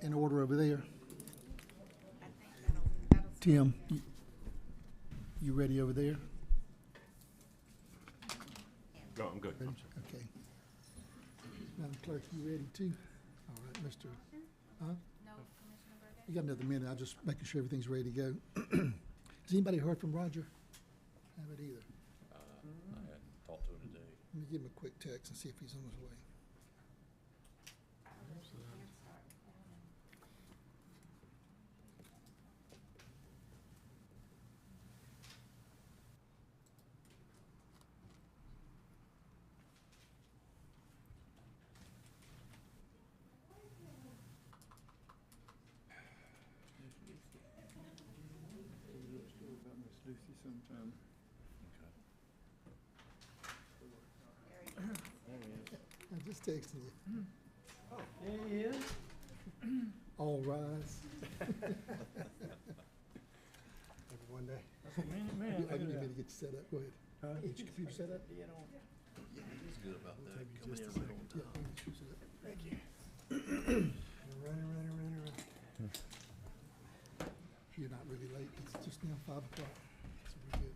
in order over there? Tim, you ready over there? No, I'm good. Ready? Okay. Madam Clerk, you ready too? All right, Mr. Huh? No, Commissioner Burdette? You got another minute. I'm just making sure everything's ready to go. Has anybody heard from Roger? Haven't either. I hadn't talked to him today. Let me give him a quick text and see if he's on his way. Sometime. I just texted you. There he is. All rise. One day. That's a minute man. I need to get you set up. Go ahead. Huh? Get your computer set up? Yeah, don't- He's good about that. Come in right on time. Yeah, get your computer set up. Thank you. Running. You're not really late. It's just now 5 o'clock. So we're good.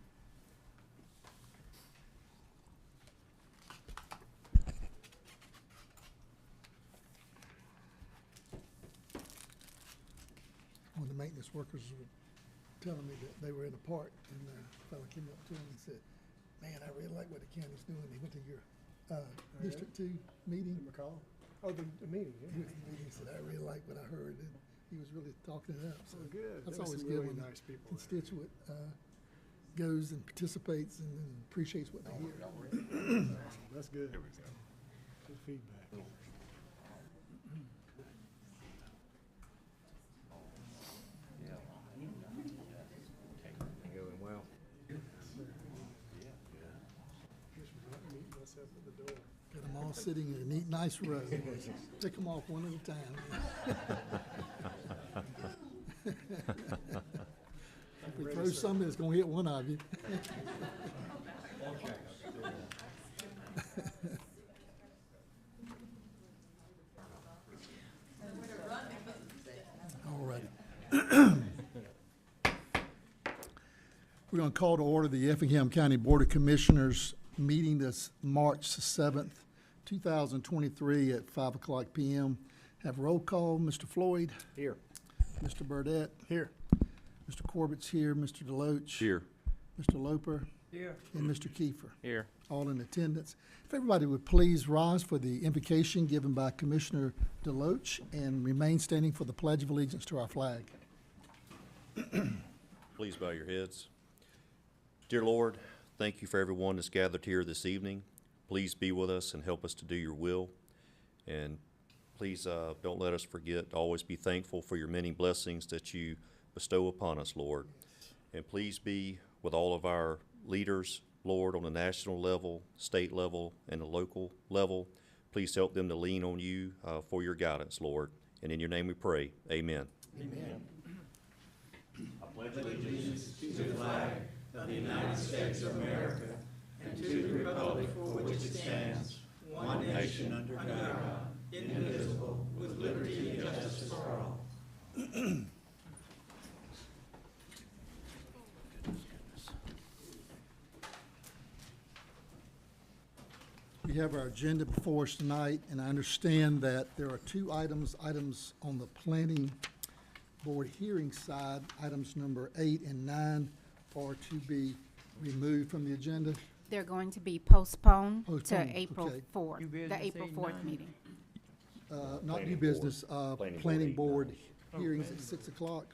One of the maintenance workers were telling me that they were in a park, and a fella came up to him and said, "Man, I really like what the county's doing." He went to your District 2 meeting. McCall? Oh, the meeting, He yeah. went to the meeting and said, "I really like what I heard," and he was really talking it up. So Oh, good. that's There was always some good really when nice people there. constituent goes and participates and appreciates what they hear. That's good. Good feedback. Going well. Just meeting myself at the door. Got them all sitting in a neat, nice row. Pick them off one at a time. If we throw some, it's gonna hit one of you. All righty. We're gonna call to order the Effingham County Board of Commissioners meeting this March 7th, 2023 at 5 o'clock PM. Have roll call. Mr. Floyd? Here. Mr. Burdette? Here. Mr. Corbett's here. Mr. Deloach? Here. Mr. Loper? Here. And Mr. Kiefer? Here. All in attendance. If everybody would please rise for the invocation given by Commissioner Deloach and remain standing for the Pledge of Allegiance to our flag. Please bow your heads. Dear Lord, thank you for everyone that's gathered here this evening. Please be with us and help us to do your will. And please don't let us forget to always be thankful for your many blessings that you bestow upon us, Lord. And please be with all of our leaders, Lord, on the national level, state level, and the local level. Please help them to lean on you for your guidance, Lord. And in your name we pray, amen. Amen. We have our agenda before us tonight, and I understand that there are two items on the planning board hearing side. Items number 8 and 9 are to be removed from the agenda. They're going to be postponed to Postponed, April okay. 4th, New the business, April 4th 8-9. meeting. Not Planning new board. business, Planning planning board, board 8-9. hearings Oh, at 6 o'clock.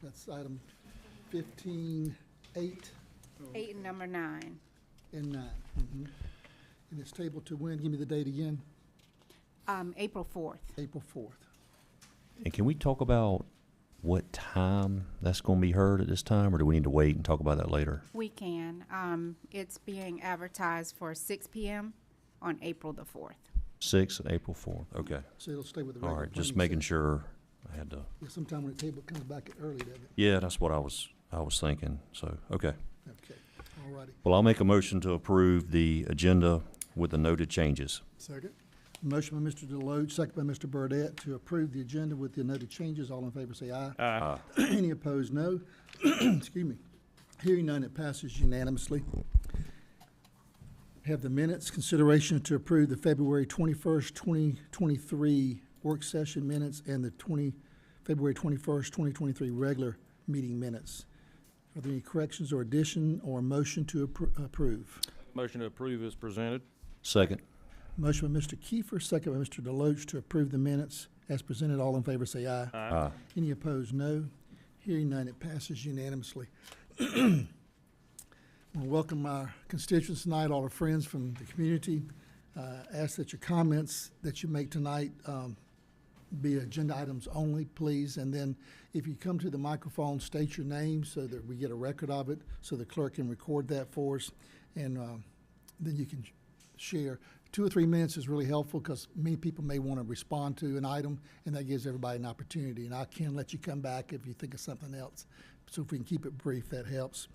That's item 15, 8, 8 and number 9. and 9. And it's tabled to when? Give me the date again. April 4th. April 4th. And can we talk about what time that's going to be heard at this time, or do we need to wait and talk about that later? We can. It's being advertised for 6 PM on April the 4th. 6 and April 4th. Okay. So it'll stay with the All regular right. Just planning making session. sure I had to. Yeah, sometime when the table comes back early, doesn't it? Yeah, that's what I was thinking. So, okay. Okay, all righty. Well, I'll make a motion to approve the agenda with the noted changes. Second? Motion by Mr. Deloach, second by Mr. Burdette, to approve the agenda with the noted changes. All in favor say aye. Aye. Any opposed, no. Excuse me. Hearing none, it passes unanimously. Have the minutes, consideration to approve the February 21st, 2023 work session minutes and the February 21st, 2023 regular meeting minutes. Are there any corrections or addition or motion to approve? Motion to approve is presented. Second. Motion by Mr. Kiefer, second by Mr. Deloach to approve the minutes as presented. All in favor say aye. Aye. Any opposed, no. Hearing none, it passes unanimously. I want to welcome our constituents tonight, all our friends from the community. Ask that your comments that you make tonight be agenda items only, please. And then if you come to the microphone, state your name so that we get a record of it, so the clerk can record that for us. And then you can share. 2 or 3 minutes is really helpful because many people may want to respond to an item, and that gives everybody an opportunity. And I can let you come back if you think of something else. So if we can keep it brief, that helps.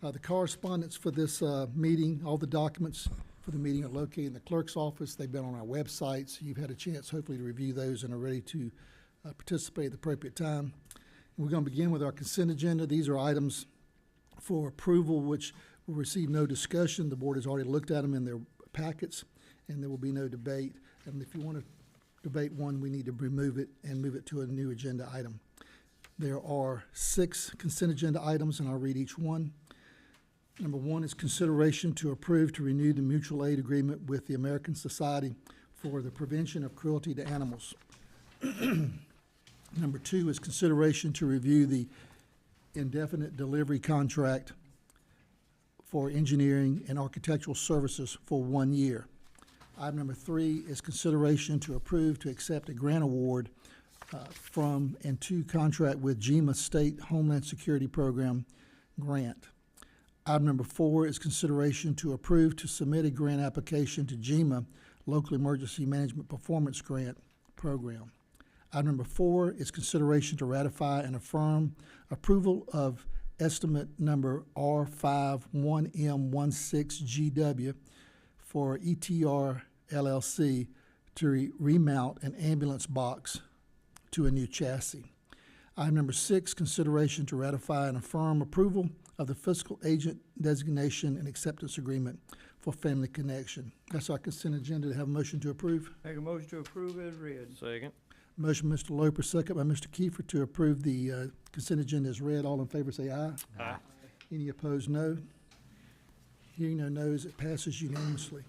The correspondence for this meeting, all the documents for the meeting are located in the clerk's office. They've been on our website, so you've had a chance hopefully to review those and are ready to participate at the appropriate time. And we're going to begin with our consent agenda. These are items for approval which will receive no discussion. The board has already looked at them in their packets, and there will be no debate. And if you want to debate one, we need to remove it and move it to a new agenda item. There are 6 consent agenda items, and I'll read each one. Number 1 is consideration to approve to renew the mutual aid agreement with the American Society for the Prevention of Cruelty to Animals. Number 2 is consideration to review the indefinite delivery contract for engineering and architectural services for 1 year. Item number 3 is consideration to approve to accept a grant award from and to contract with GEMA State Homeland Security Program grant. Item number 4 is consideration to approve to submit a grant application to GEMA Local Emergency Management Performance Grant Program. Item number 4 is consideration to ratify and affirm approval of estimate number R51M16GW for ETR LLC to remount an ambulance box to a new chassis. Item number 6, consideration to ratify and affirm approval of the fiscal agent designation and acceptance agreement for Family Connection. That's our consent agenda. To have a motion to approve. Make a motion to approve as read. Second. Motion, Mr. Loper, second by Mr. Kiefer to approve the consent agenda as read. All in favor say aye. Aye. Any opposed, no. Hearing no no's, it passes unanimously.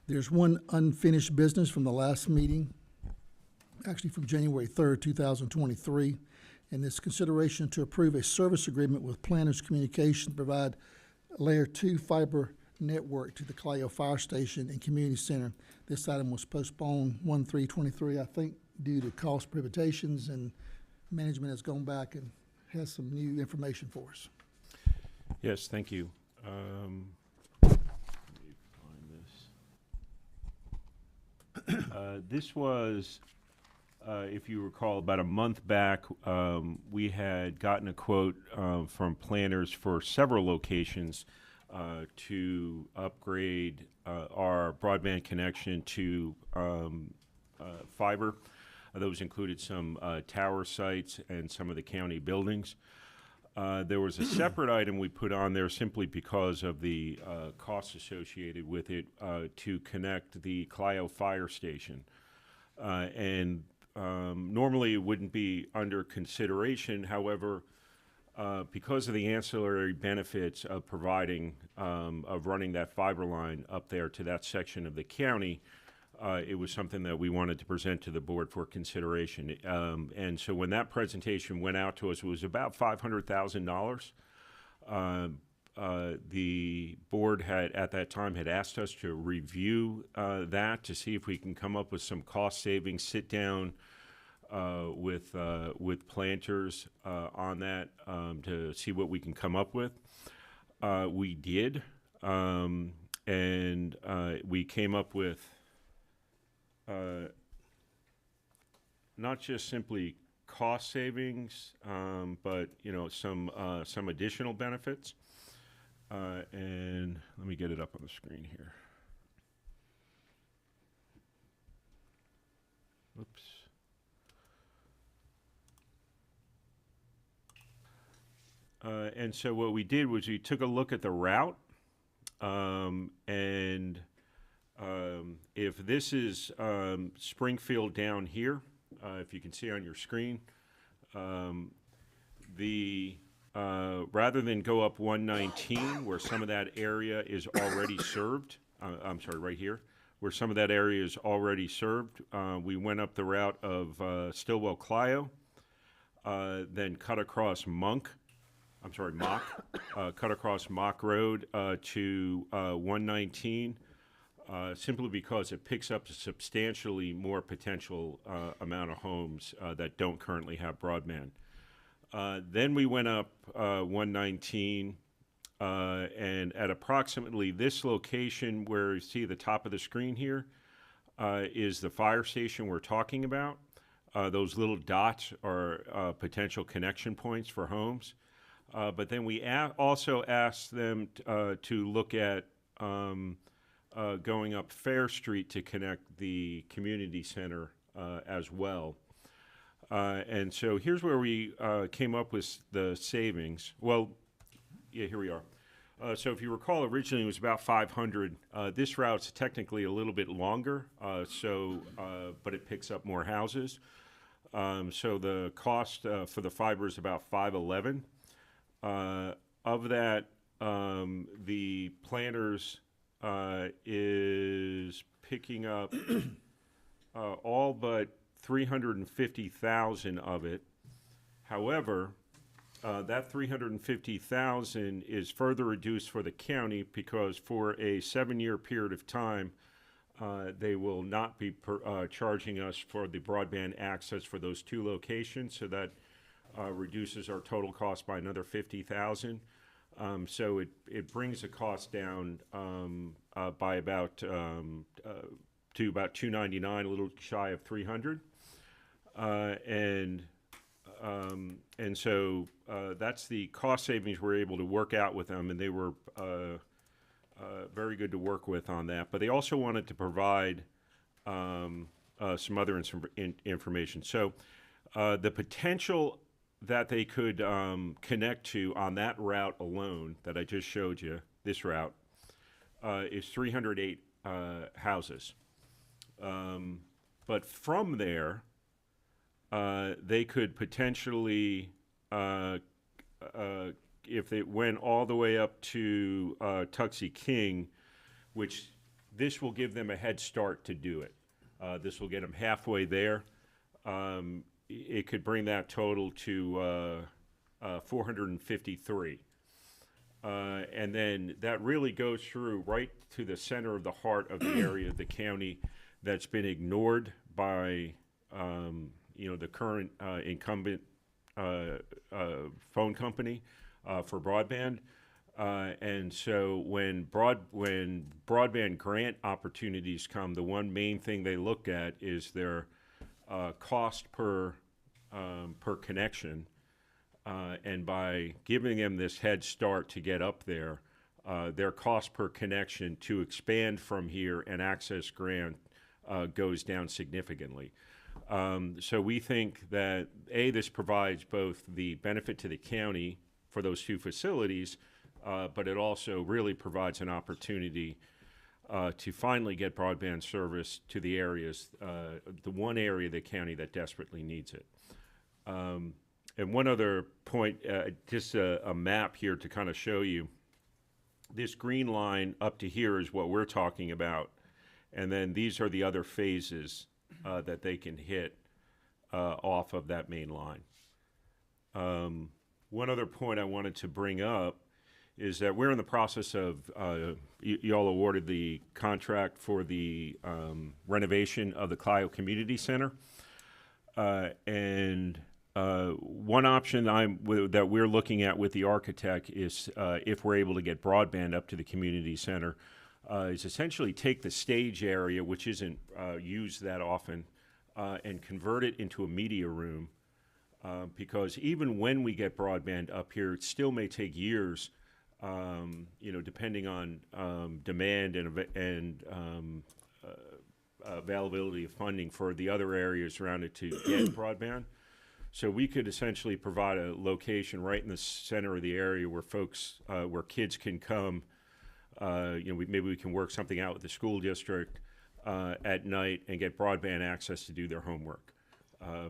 There's one unfinished business from the last meeting, actually from January 3rd, 2023, and this consideration to approve a service agreement with Planners Communications to provide Layer 2 fiber network to the Clio Fire Station and Community Center. This item was postponed 1/3/23, I think, due to cost prohibitions, and management has gone back and has some new information for us. Yes, thank you. Let me find this. This was, if you recall, about a month back, we had gotten a quote from planners for several locations to upgrade our broadband connection to fiber. Those included some tower sites and some of the county buildings. There was a separate item we put on there simply because of the costs associated with it to connect the Clio Fire Station. Normally it wouldn't be under consideration. However, because of the ancillary benefits of providing, of running that fiber line up there to that section of the county, it was something that we wanted to present to the board for consideration. And so when that presentation went out to us, it was about $500,000. The board had, at that time, had asked us to review that to see if we can come up with some cost savings, sit down with planters on that to see what we can come up with. We did, and we came up with not just simply cost savings, but some additional benefits. And let me get it up on the screen here. oops. And so what we did was we took a look at the route, and if this is Springfield down here, if you can see on your screen, rather than go up 119 where some of that area is already served, I'm sorry, right here, where some of that area is already served, we went up the route of Stillwell Clio, then cut across Mock, cut across Mock Road to 119, simply because it picks up a substantially more potential amount of homes that don't currently have broadband. Then we went up 119, and at approximately this location where you see the top of the screen here is the fire station we're talking about. Those little dots are potential connection points for homes. But then we also asked them to look at going up Fair Street to connect the community center as well. And so here's where we came up with the savings. Well, yeah, here we are. So if you recall, originally it was about 500. This route's technically a little bit longer, but it picks up more houses. So the cost for the fiber is about 511. Of that, the planners is picking up all but 350,000 of it. However, that 350,000 is further reduced for the county because for a 7-year period of time, they will not be charging us for the broadband access for those 2 locations. So that reduces our total cost by another 50,000. So it brings the cost down by about to about 299, a little shy of 300, and so that's the cost savings we're able to work out with them, and they were very good to work with on that. But they also wanted to provide some other information. So the potential that they could connect to on that route alone that I just showed you, this route, is 308 houses. But from there, they could potentially, if it went all the way up to Tuxie King, which this will give them a head start to do it. This will get them halfway there. It could bring that total to 453. And then that really goes through right to the center of the heart of the area of the county that's been ignored by the current incumbent phone company for broadband. And so when broadband grant opportunities come, the one main thing they look at is their cost per connection. And by giving them this head start to get up there, their cost per connection to expand from here and access grant goes down significantly. So we think that, A, this provides both the benefit to the county for those 2 facilities, but it also really provides an opportunity to finally get broadband service to the areas, the one area of the county that desperately needs it. And one other point, just a map here to kind of show you. This green line up to here is what we're talking about. And then these are the other phases that they can hit off of that main line. One other point I wanted to bring up is that we're in the process of, y'all awarded the contract for the renovation of the Clio Community Center. And one option that we're looking at with the architect is if we're able to get broadband up to the community center, is essentially take the stage area, which isn't used that often, and convert it into a media room. Because even when we get broadband up here, it still may take years, depending on demand and availability of funding for the other areas around it to get broadband. So we could essentially provide a location right in the center of the area where folks, where kids can come. Maybe we can work something out with the school district at night and get broadband access to do their homework,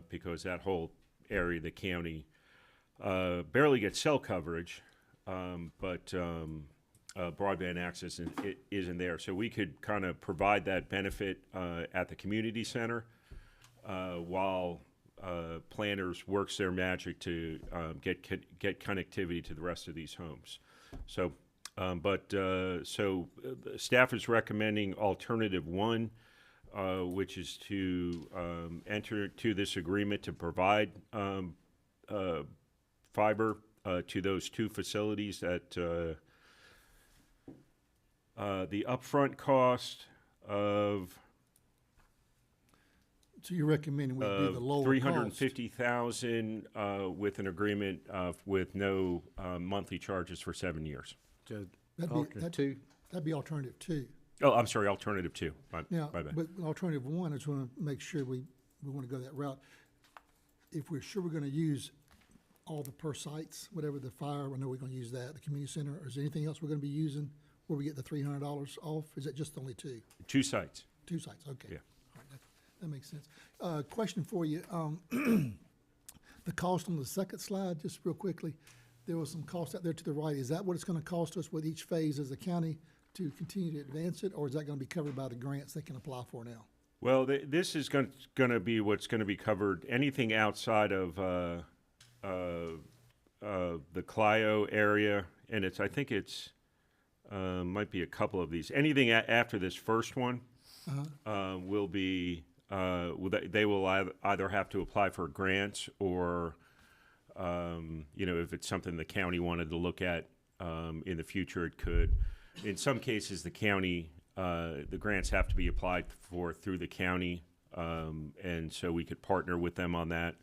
because that whole area of the county barely gets cell coverage, but broadband access isn't there. So we could kind of provide that benefit at the community center while planners works their magic to get connectivity to the rest of these homes. So, staff is recommending alternative one, which is to enter to this agreement to provide fiber to those two facilities at the upfront cost of So you're recommending we do the lower cost? $350,000 with an agreement with no monthly charges for 7 years. That'd be alternative two. Oh, I'm sorry, alternative two. Now, My bad. but alternative one, I just want to make sure we want to go that route. If we're sure we're going to use all the per sites, whatever the fire, I know we're going to use that, the community center, or is there anything else we're going to be using where we get the $300 off? Is that just only two? 2 sites. 2 sites, okay. Yeah. All right, that makes sense. Question for you. The cost on the second slide, just real quickly, there was some cost out there to the right. Is that what it's going to cost us with each phase as a county to continue to advance it, or is that going to be covered by the grants they can apply for now? Well, this is going to be what's going to be covered. Anything outside of the Clio area, and I think it's might be a couple of these. Anything after this first one will be, they will either have to apply for grants or, if it's something the county wanted to look at in the future, it could. In some cases, the county, the grants have to be applied for through the county, and so we could partner with them on that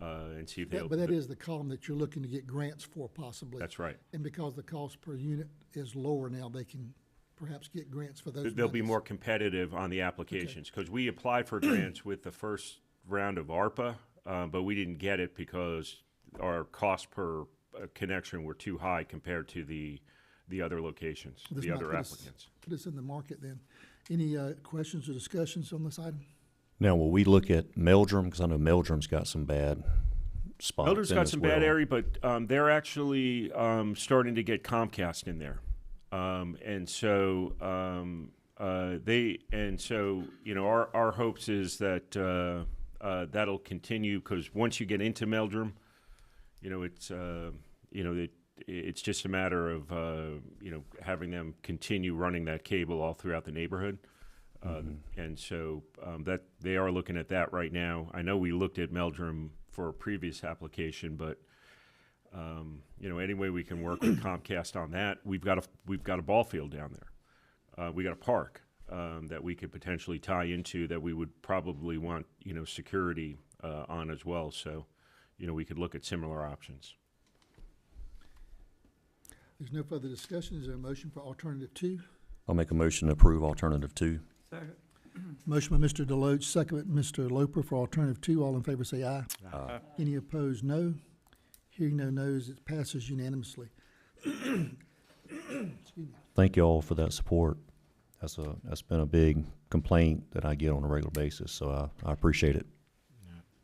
and see if they'll. But that is the column that you're looking to get grants for possibly. That's right. And because the cost per unit is lower now, they can perhaps get grants for those. They'll be monies. more competitive on the applications, because we applied for grants with the first round of ARPA, but we didn't get it because our cost per connection were too high compared to the other locations, This the might other put us- applicants. Put us in the market then. Any questions or discussions on this item? Now, will we look at Meldrum? Because I know Meldrum's got some bad spots Elder's in got as some well. bad area, but they're actually starting to get Comcast in there, and so our hopes is that that'll continue, because once you get into Meldrum, it's just a matter of having them continue running that cable all throughout the neighborhood. And so that they are looking at that right now. I know we looked at Meldrum for a previous application, but any way we can work with Comcast on that. We've got a ball field down there. We got a park that we could potentially tie into that we would probably want security on as well. So we could look at similar options. There's no further discussion. Is there a motion for alternative two? I'll make a motion to approve alternative 2. Second. Motion by Mr. Deloach, second by Mr. Loper for alternative two. All in favor say aye. Aye. Any opposed, no. Hearing no nos, it passes unanimously. Thank you all for that support. That's been a big complaint that I get on a regular basis, so I appreciate it.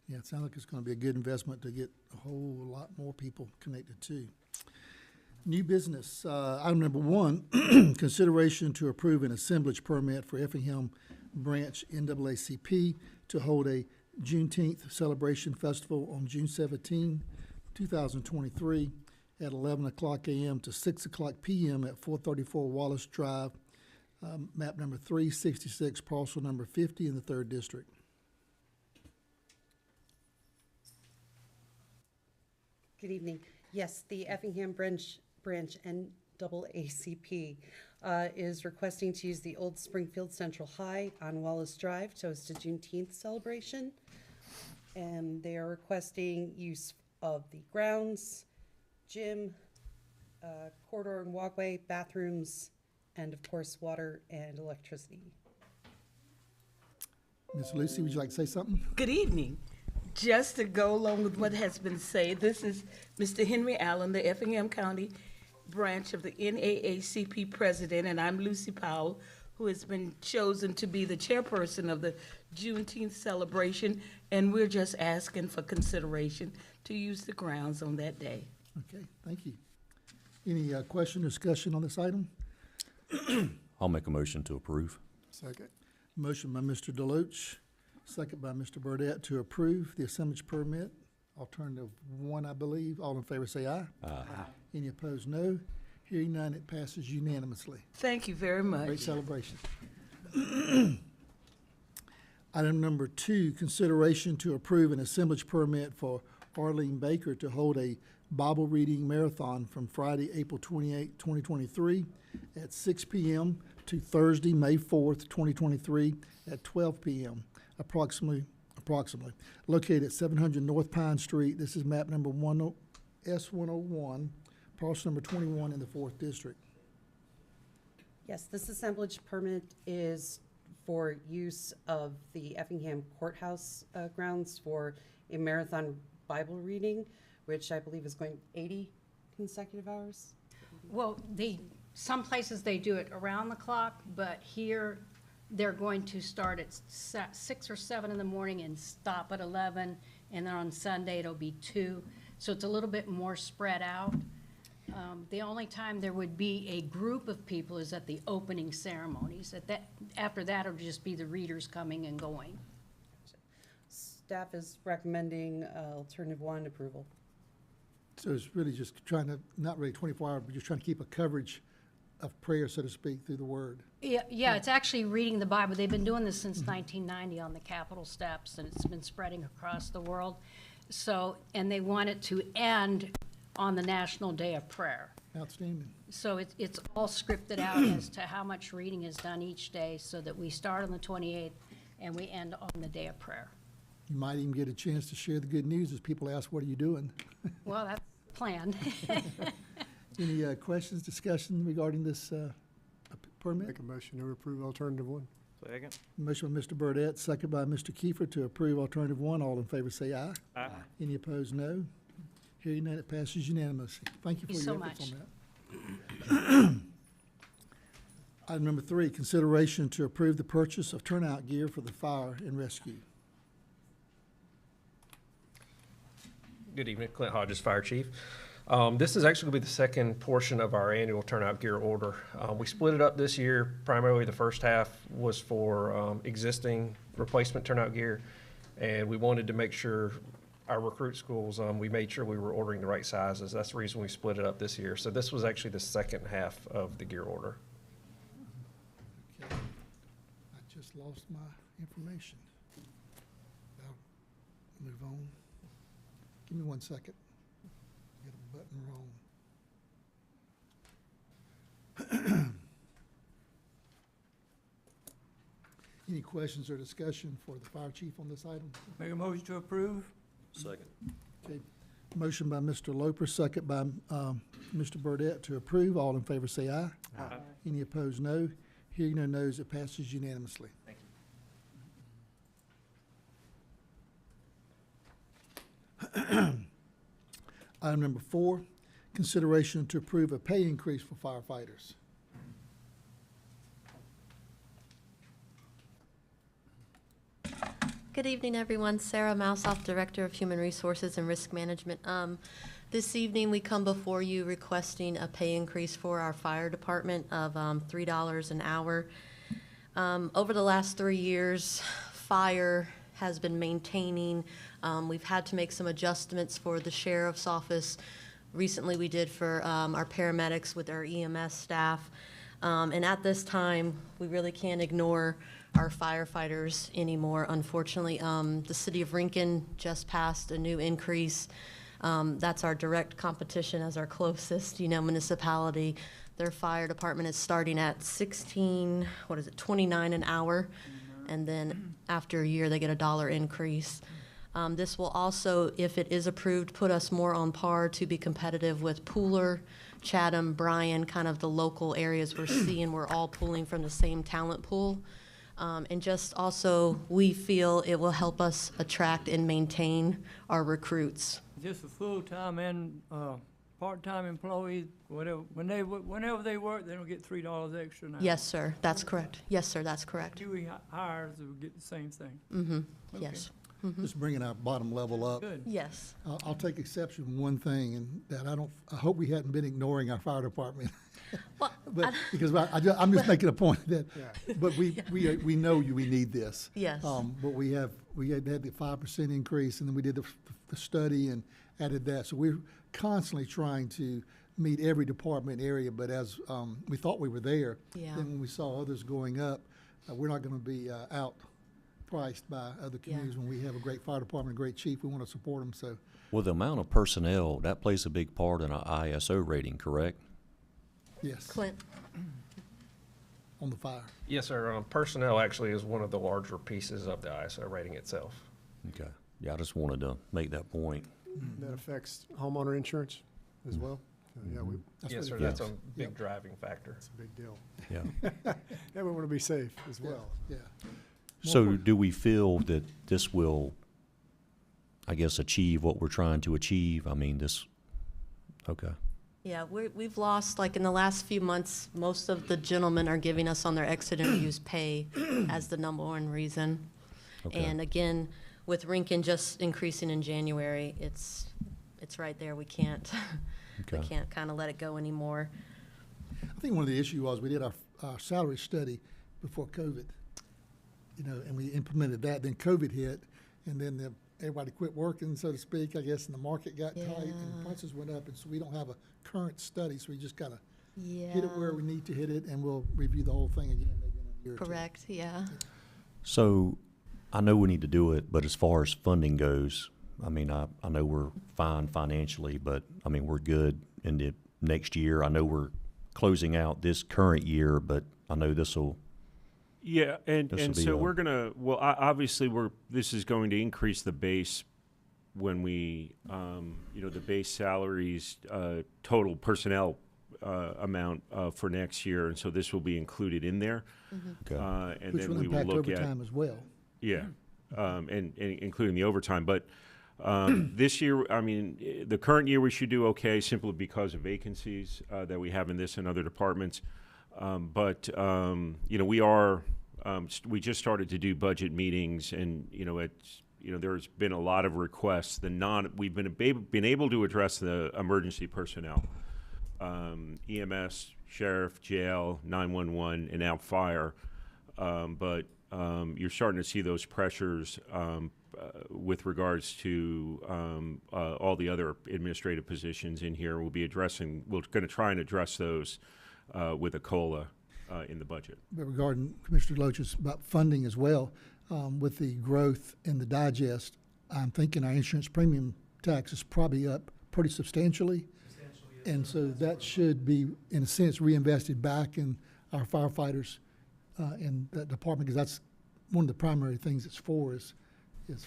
Yeah, it sounds like it's going to be a good investment to get a whole lot more people connected too. New business, item number 1, consideration to approve an assemblage permit for Effingham Branch NAACP to hold a Juneteenth celebration festival on June 17, 2023 at 11 o'clock a.m. to 6 o'clock p.m. at 434 Wallace Drive, map number 366, parcel number 50 in the 3rd District. Good evening. Yes, the Effingham Branch NAACP is requesting to use the old Springfield Central High on Wallace Drive to host a Juneteenth celebration. And they are requesting use of the grounds, gym, corridor and walkway, bathrooms, and of course, water and electricity. Ms. Lucy, would you like to say something? Good evening. Just to go along with what has been said, this is Mr. Henry Allen, the Effingham County branch of the NAACP president, and I'm Lucy Powell, who has been chosen to be the chairperson of the Juneteenth celebration, and we're just asking for consideration to use the grounds on that day. Okay, thank you. Any question or discussion on this item? I'll make a motion to approve. Second. Motion by Mr. Deloach, second by Mr. Burdette to approve the assemblage permit. Alternative one, I believe. All in favor say aye. Aye. Any opposed, no. Hearing none, it passes unanimously. Thank you very much. Great celebration. Item number 2, consideration to approve an assemblage permit for Arlene Baker to hold a Bible reading marathon from Friday, April 28, 2023 at 6 p.m. to Thursday, May 4th, 2023 at 12 p.m. approximately, located at 700 North Pine Street. This is map number S101, parcel number 21 in the 4th District. Yes, this assemblage permit is for use of the Effingham Courthouse grounds for a marathon Bible reading, which I believe is going 80 consecutive hours. Well, some places they do it around the clock, but here they're going to start at 6 or 7 in the morning and stop at 11, and then on Sunday it'll be 2. So it's a little bit more spread out. The only time there would be a group of people is at the opening ceremonies. After that, it'll just be the readers coming and going. Staff is recommending alternative 1 approval. So it's really just trying to, not really 24 hours, but just trying to keep a coverage of prayer, so to speak, through the Word. Yeah, it's actually reading the Bible. They've been doing this since 1990 on the Capitol steps, and it's been spreading across the world. So, and they want it to end on the National Day of Prayer. Outstanding. So it's all scripted out as to how much reading is done each day, so that we start on the 28th and we end on the Day of Prayer. You might even get a chance to share the good news as people ask, what are you doing? Well, that's planned. Any questions, discussion regarding this permit? Make a motion to approve alternative 1. Second. Motion by Mr. Burdette, second by Mr. Kiefer to approve alternative 1. All in favor say aye. Aye. Any opposed, no. Hearing none, it passes unanimously. Thank you for your efforts on that. Item number 3, consideration to approve the purchase of turnout gear for the fire and rescue. Good evening, Clint Hodges, Fire Chief. This is actually going to be the second portion of our annual turnout gear order. We split it up this year. Primarily, the first half was for existing replacement turnout gear, and we wanted to make sure our recruit schools, we made sure we were ordering the right sizes. That's the reason we split it up this year. So this was actually the second half of the gear order. Okay. I just lost my information. I'll move on. Give me 1 second. Get a button wrong. Any questions or discussion for the fire chief on this item? Make a motion to approve? Second. Okay. Motion by Mr. Loper, second by Mr. Burdette to approve. All in favor say aye. Aye. Any opposed, no. Hearing no no's, it passes unanimously. Thank you. Item number 4, consideration to approve a pay increase for firefighters. Good evening, everyone. Sarah Mousoff, Director of Human Resources and Risk Management. This evening, we come before you requesting a pay increase for our fire department of $3 an hour. Over the last 3 years, fire has been maintaining. We've had to make some adjustments for the sheriff's office. Recently, we did for our paramedics with our EMS staff. And at this time, we really can't ignore our firefighters anymore, unfortunately. The city of Rincon just passed a new increase. That's our direct competition as our closest, municipality. Their fire department is starting at 29 an hour, and then after a year, they get a $1 increase. This will also, if it is approved, put us more on par to be competitive with Pooler, Chatham, Bryan, kind of the local areas we're seeing. We're all pulling from the same talent pool. And just also, we feel it will help us attract and maintain our recruits. Just a full-time and, part-time employees, whenever they work, they don't get $3 extra now. Yes, sir, that's correct. Yes, sir, that's correct. New hires will get the same thing. Mm-hmm, Okay. yes. Just bringing our bottom level up. Good. Yes. I'll take exception with one thing, and that I hope we hadn't been ignoring our fire department. Well, But, because I'm just making a point that, but we know we need this. Yes. But we had the 5% increase, and then we did the study and added that. So we're constantly trying to meet every department area, but as, we thought we were there. Yeah. Then when we saw others going up, we're not gonna be, outpriced by other communities. When we have a great fire department, a great chief, we wanna support them, so. Well, the amount of personnel, that plays a big part in our ISO rating, correct? Yes, Clint? on the fire. Yes, sir. Personnel actually is one of the larger pieces of the ISO rating itself. Okay. Yeah, I just wanted to make that point. That affects homeowner insurance as well. Yeah, That's Yes, what sir. it That's is. a big driving factor. it's a big deal. Yeah. And we want to be safe as Yeah, well. yeah. So do we feel that this will, I guess, achieve what we're trying to achieve? I mean, okay. Yeah, we've lost, like in the last few months, most of the gentlemen are giving us on their exit interviews pay as the number one reason. Okay. And again, with Rinkin just increasing in January, it's right there. We can't, we Okay. can't kind of let it go anymore. I think one of the issues was we did our salary study before COVID, and we implemented that. Then COVID hit, and then everybody quit working, so to speak, I guess, and the market got tight, and Yeah. prices went up, and so we don't have a current study, so we just gotta Yeah. hit it where we need to hit it, and we'll review the whole thing again maybe in a year or two. Correct, yeah. So I know we need to do it, but as far as funding goes, I mean, I know we're fine financially, but I mean, we're good in the next year. I know we're closing out this current year, but I know this'll, Yeah, and This'll be so a- we're gonna, well, obviously, this is going to increase the base when we, the base salaries, total personnel amount for next year, and so this will be included in there. okay. And Which then will we will impact look at, overtime as well. yeah, and including the overtime. But this year, I mean, the current year we should do okay simply because of vacancies that we have in this and other departments. But we are, we just started to do budget meetings, and there's been a lot of requests. We've been able to address the emergency personnel, EMS, sheriff, jail, 911, and now fire. But you're starting to see those pressures with regards to all the other administrative positions in here. We're going to try and address those with a COLA in the budget. But regarding Commissioner Loach's about funding as well, with the growth in the digest, I'm thinking our insurance premium tax is probably up pretty substantially. And so that should be, in a sense, reinvested back in our firefighters in that department, because that's one of the primary things it's for is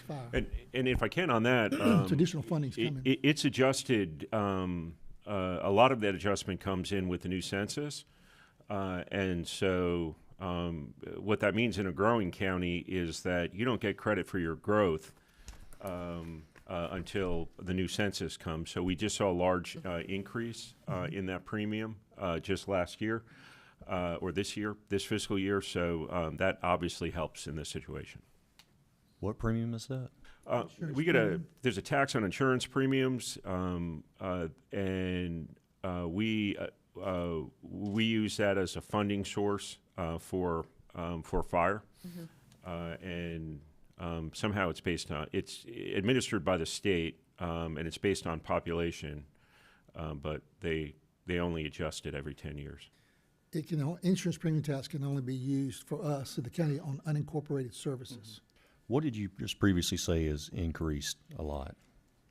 fire. And if I can on that, Additional funding's coming. it's adjusted. A lot of that adjustment comes in with the new census, and so what that means in a growing county is that you don't get credit for your growth until the new census comes. So we just saw a large increase in that premium just last year, or this fiscal year. So that obviously helps in this situation. What premium is that? We get there's a tax on insurance premiums, and we use that as a funding source for fire, and somehow it's administered by the state, and it's based on population, but they only adjust it every 10 years. Insurance premium tax can only be used for us in the county on unincorporated services. What did you just previously say is increased a lot?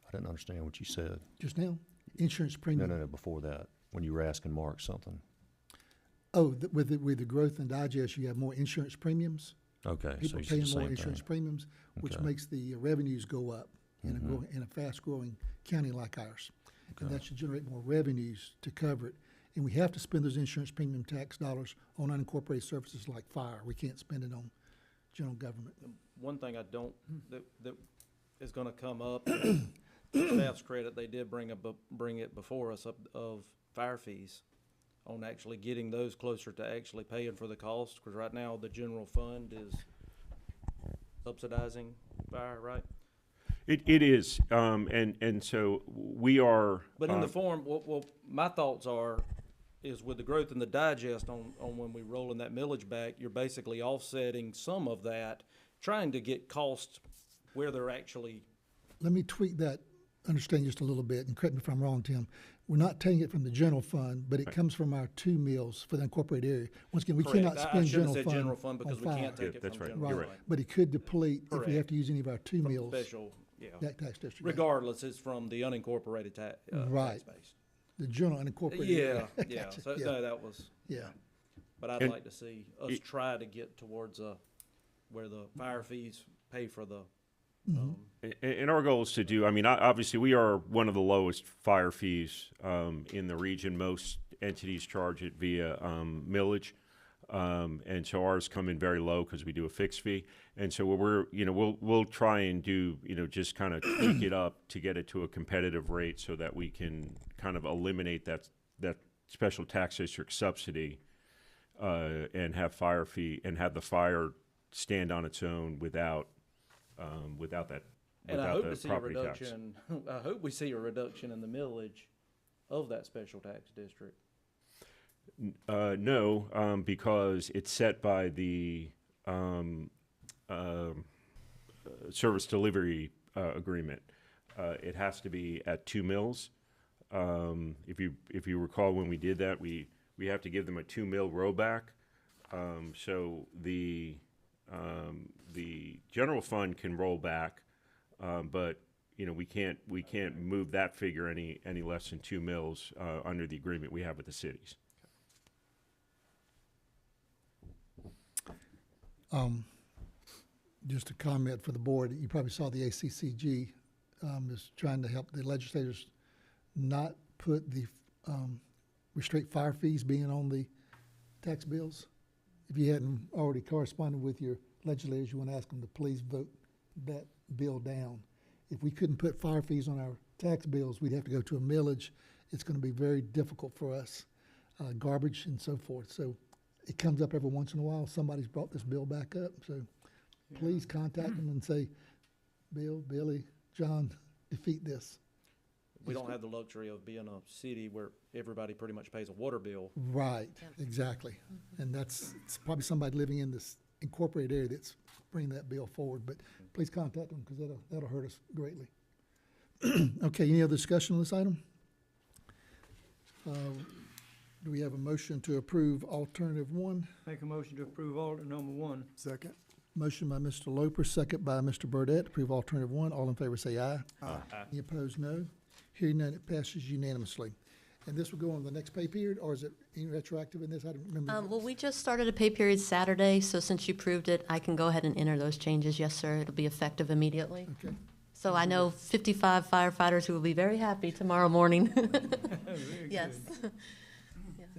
I didn't understand what you said. Just now, insurance premium. No, before that, when you were asking Mark something. Oh, with the growth in digest, you have more insurance premiums. Okay, so People you said paying the more same insurance thing. premiums, which Okay. makes the revenues go up in a fast-growing county like ours. And that should generate more revenues to cover it. And we have to spend those insurance premium tax dollars on unincorporated services like fire. We can't spend it on general government. One thing I don't, that is gonna come up, staff's credit, they did bring it before us of fire fees on actually getting those closer to actually paying for the cost, because right now the general fund is subsidizing fire, right? It is, and so we are. But in the form, well, my thoughts is with the growth in the digest on when we roll in that millage back, you're basically offsetting some of that, trying to get costs where they're actually. Let me tweak that understanding just a little bit, and correct me if I'm wrong, Tim. We're not taking it from the general fund, but it comes from our 2 mills for the incorporated area. Once again, we Correct. cannot I spend should've general said fund general fund because on we fire. can't take Yeah, it that's from right. general You're Right, right. but it could deplete if we Correct. have to use any of our 2 From mills. special, yeah. That tax district. Regardless, it's from the unincorporated tax Right. base. The general unincorporated Yeah, area. yeah, Gotcha. so, Yeah. no, that was, Yeah, but I'd And like to see us try to get towards, where the fire fees pay for the, And our goal is to do, I mean, obviously, we are one of the lowest fire fees in the region. Most entities charge it via millage. And so ours come in very low because we do a fixed fee. And so we'll try and do, just kind of tweak it up to get it to a competitive rate so that we can kind of eliminate that special tax district subsidy and have the fire stand on its own without that. and I without hope the to see a property tax. reduction, I hope we see a reduction in the millage of that special tax district. No, because it's set by the service delivery agreement. It has to be at 2 mills. If you recall, when we did that, we have to give them a 2 mil rollback. So the general fund can roll back, but we can't move that figure any less than 2 mills under the agreement we have with the cities. just a comment for the board. You probably saw the ACCG is trying to help the legislators not put the restrict fire fees being on the tax bills. If you hadn't already corresponded with your legislators, you want to ask them to please vote that bill down. If we couldn't put fire fees on our tax bills, we'd have to go to a millage. It's going to be very difficult for us, garbage and so forth. So it comes up every once in a while. Somebody's brought this bill back up. So please contact them and say, Bill, Billy, John, defeat this. We don't have the luxury of being a city where everybody pretty much pays a water bill. Right, exactly. And it's probably somebody living in this incorporated area that's bringing that bill forward. But please contact them because that'll hurt us greatly. Okay, any other discussion on this item? Do we have a motion to approve alternative one? Make a motion to approve alternate number 1. Second. Motion by Mr. Loper, second by Mr. Burdette, to approve alternative one. All in favor say aye. Aye. Any opposed, no. Hearing none, it passes unanimously. And this will go on the next pay period, or is it any retroactive in this? I don't remember. Well, we just started a pay period Saturday, so since you proved it, I can go ahead and enter those changes. Yes, sir. It'll be effective immediately. Okay. So I know 55 firefighters who will be very happy tomorrow morning. Yes.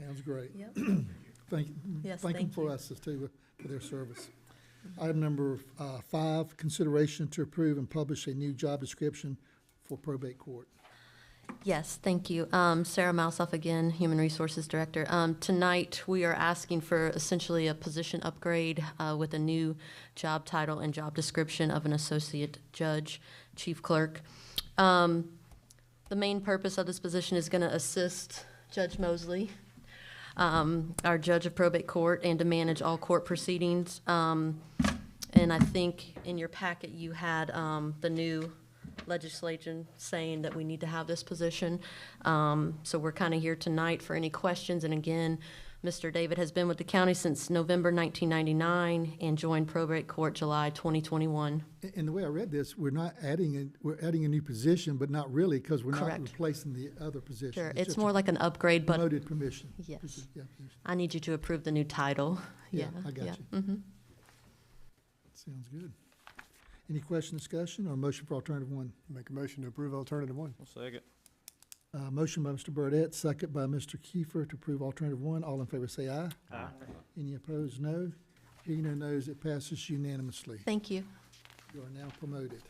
Sounds great. Yep. Thank you. Yes, Thank them thank for you. us, too, for their service. Item number 5, consideration to approve and publish a new job description for probate court. Yes, thank you. Sarah Mousoff again, Human Resources Director. Tonight, we are asking for essentially a position upgrade with a new job title and job description of an associate judge, chief clerk. The main purpose of this position is going to assist Judge Mosley, our judge of probate court, and to manage all court proceedings. And I think in your packet, you had the new legislation saying that we need to have this position. So we're kind of here tonight for any questions. And again, Mr. David has been with the county since November 1999 and joined probate court July 2021. And the way I read this, we're adding a new position, but not really, because we're not Correct. replacing the other position. Sure, it's just more a like an upgrade, but promoted permission. yes, Yeah, I need you to approve the new title. Yeah, I got you. Mhm. Sounds good. Any question, discussion, or motion for alternative one? Make a motion to approve alternative one. I'll second. Motion by Mr. Burdette, second by Mr. Kiefer to approve alternative one. All in favor say aye. Aye. Any opposed, no. Hearing no nays, it passes unanimously. Thank you. You are now promoted.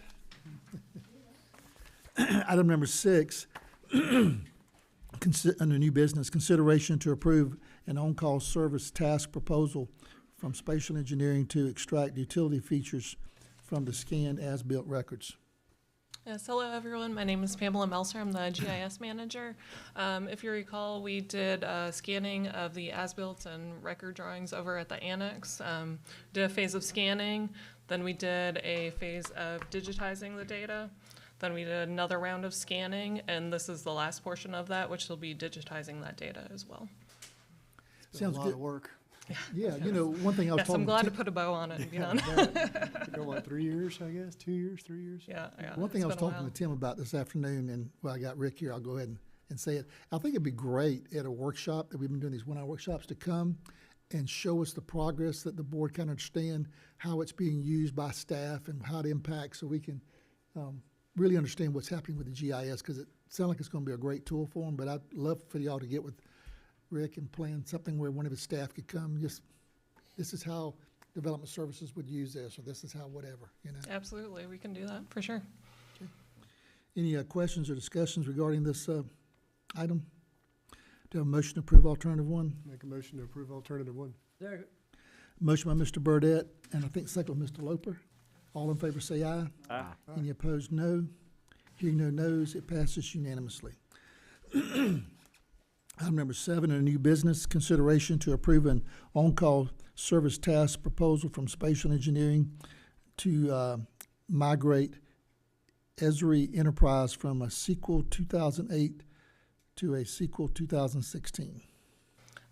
Item number 6, under new business, consideration to approve an on-call service task proposal from Spatial Engineering to extract utility features from the scanned as-built records. Yes, hello everyone. My name is Pamela Melser. I'm the GIS manager. If you recall, we did scanning of the as-built and record drawings over at the annex. Did a phase of scanning, then we did a phase of digitizing the data. Then we did another round of scanning, and this is the last portion of that, which will be digitizing that data as well. Sounds A lot good. of work. Yeah, you know, one thing I was Yes, talking I'm glad to Tim- put a bow on it and be done. Go what, 3 years, I guess, 2 years, 3 years? Yeah, yeah. One thing I it's was been a talking while. to Tim about this afternoon, and well, I got Rick here, I'll go ahead and say it. I think it'd be great at a workshop, that we've been doing these 1-hour workshops, to come and show us the progress, that the board can understand how it's being used by staff and how it impacts, so we can really understand what's happening with the GIS, because it sounds like it's going to be a great tool for them. But I'd love for y'all to get with Rick and plan something where one of his staff could come. Just, this is how development services would use this, or this is how whatever, you know. Absolutely, we can do that for sure. Any questions or discussions regarding this item? Do I have a motion to approve alternative 1? Make a motion to approve alternative 1. Second. Motion by Mr. Burdette, and I think second by Mr. Loper. All in favor say aye. Aye. Any opposed, no. Hearing no noes, it passes unanimously. Item number 7, under new business, consideration to approve an on-call service task proposal from Spatial Engineering to migrate Esri Enterprise from a SQL 2008 to a SQL 2016.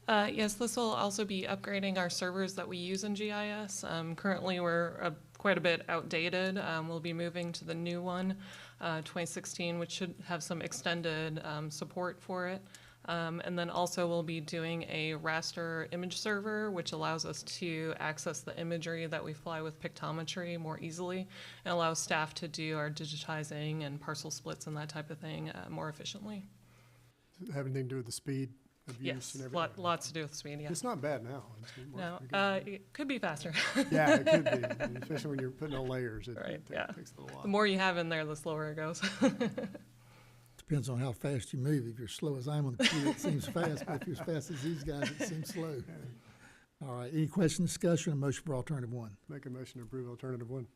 Yes, this will also be upgrading our servers that we use in GIS. Currently, we're quite a bit outdated. We'll be moving to the new one, 2016, which should have some extended support for it. And then also we'll be doing a raster image server, which allows us to access the imagery that we fly with pictometry more easily, and allows staff to do our digitizing and parcel splits and that type of thing more efficiently. Have anything to do with the speed of use Yes, and everything? lots to do with speed, yeah. It's not bad now. It's getting No, pretty good. it could be faster. Yeah, it could be, and especially when you're putting on layers. It Right, ta- yeah. takes a little while. The more you have in there, the slower it goes. Depends on how fast you move. If you're slow as I'm on the computer, it seems fast, but if you're as fast as these guys, it seems slow. All right, any question, discussion, or motion for alternative 1? Make a motion to approve alternative 1.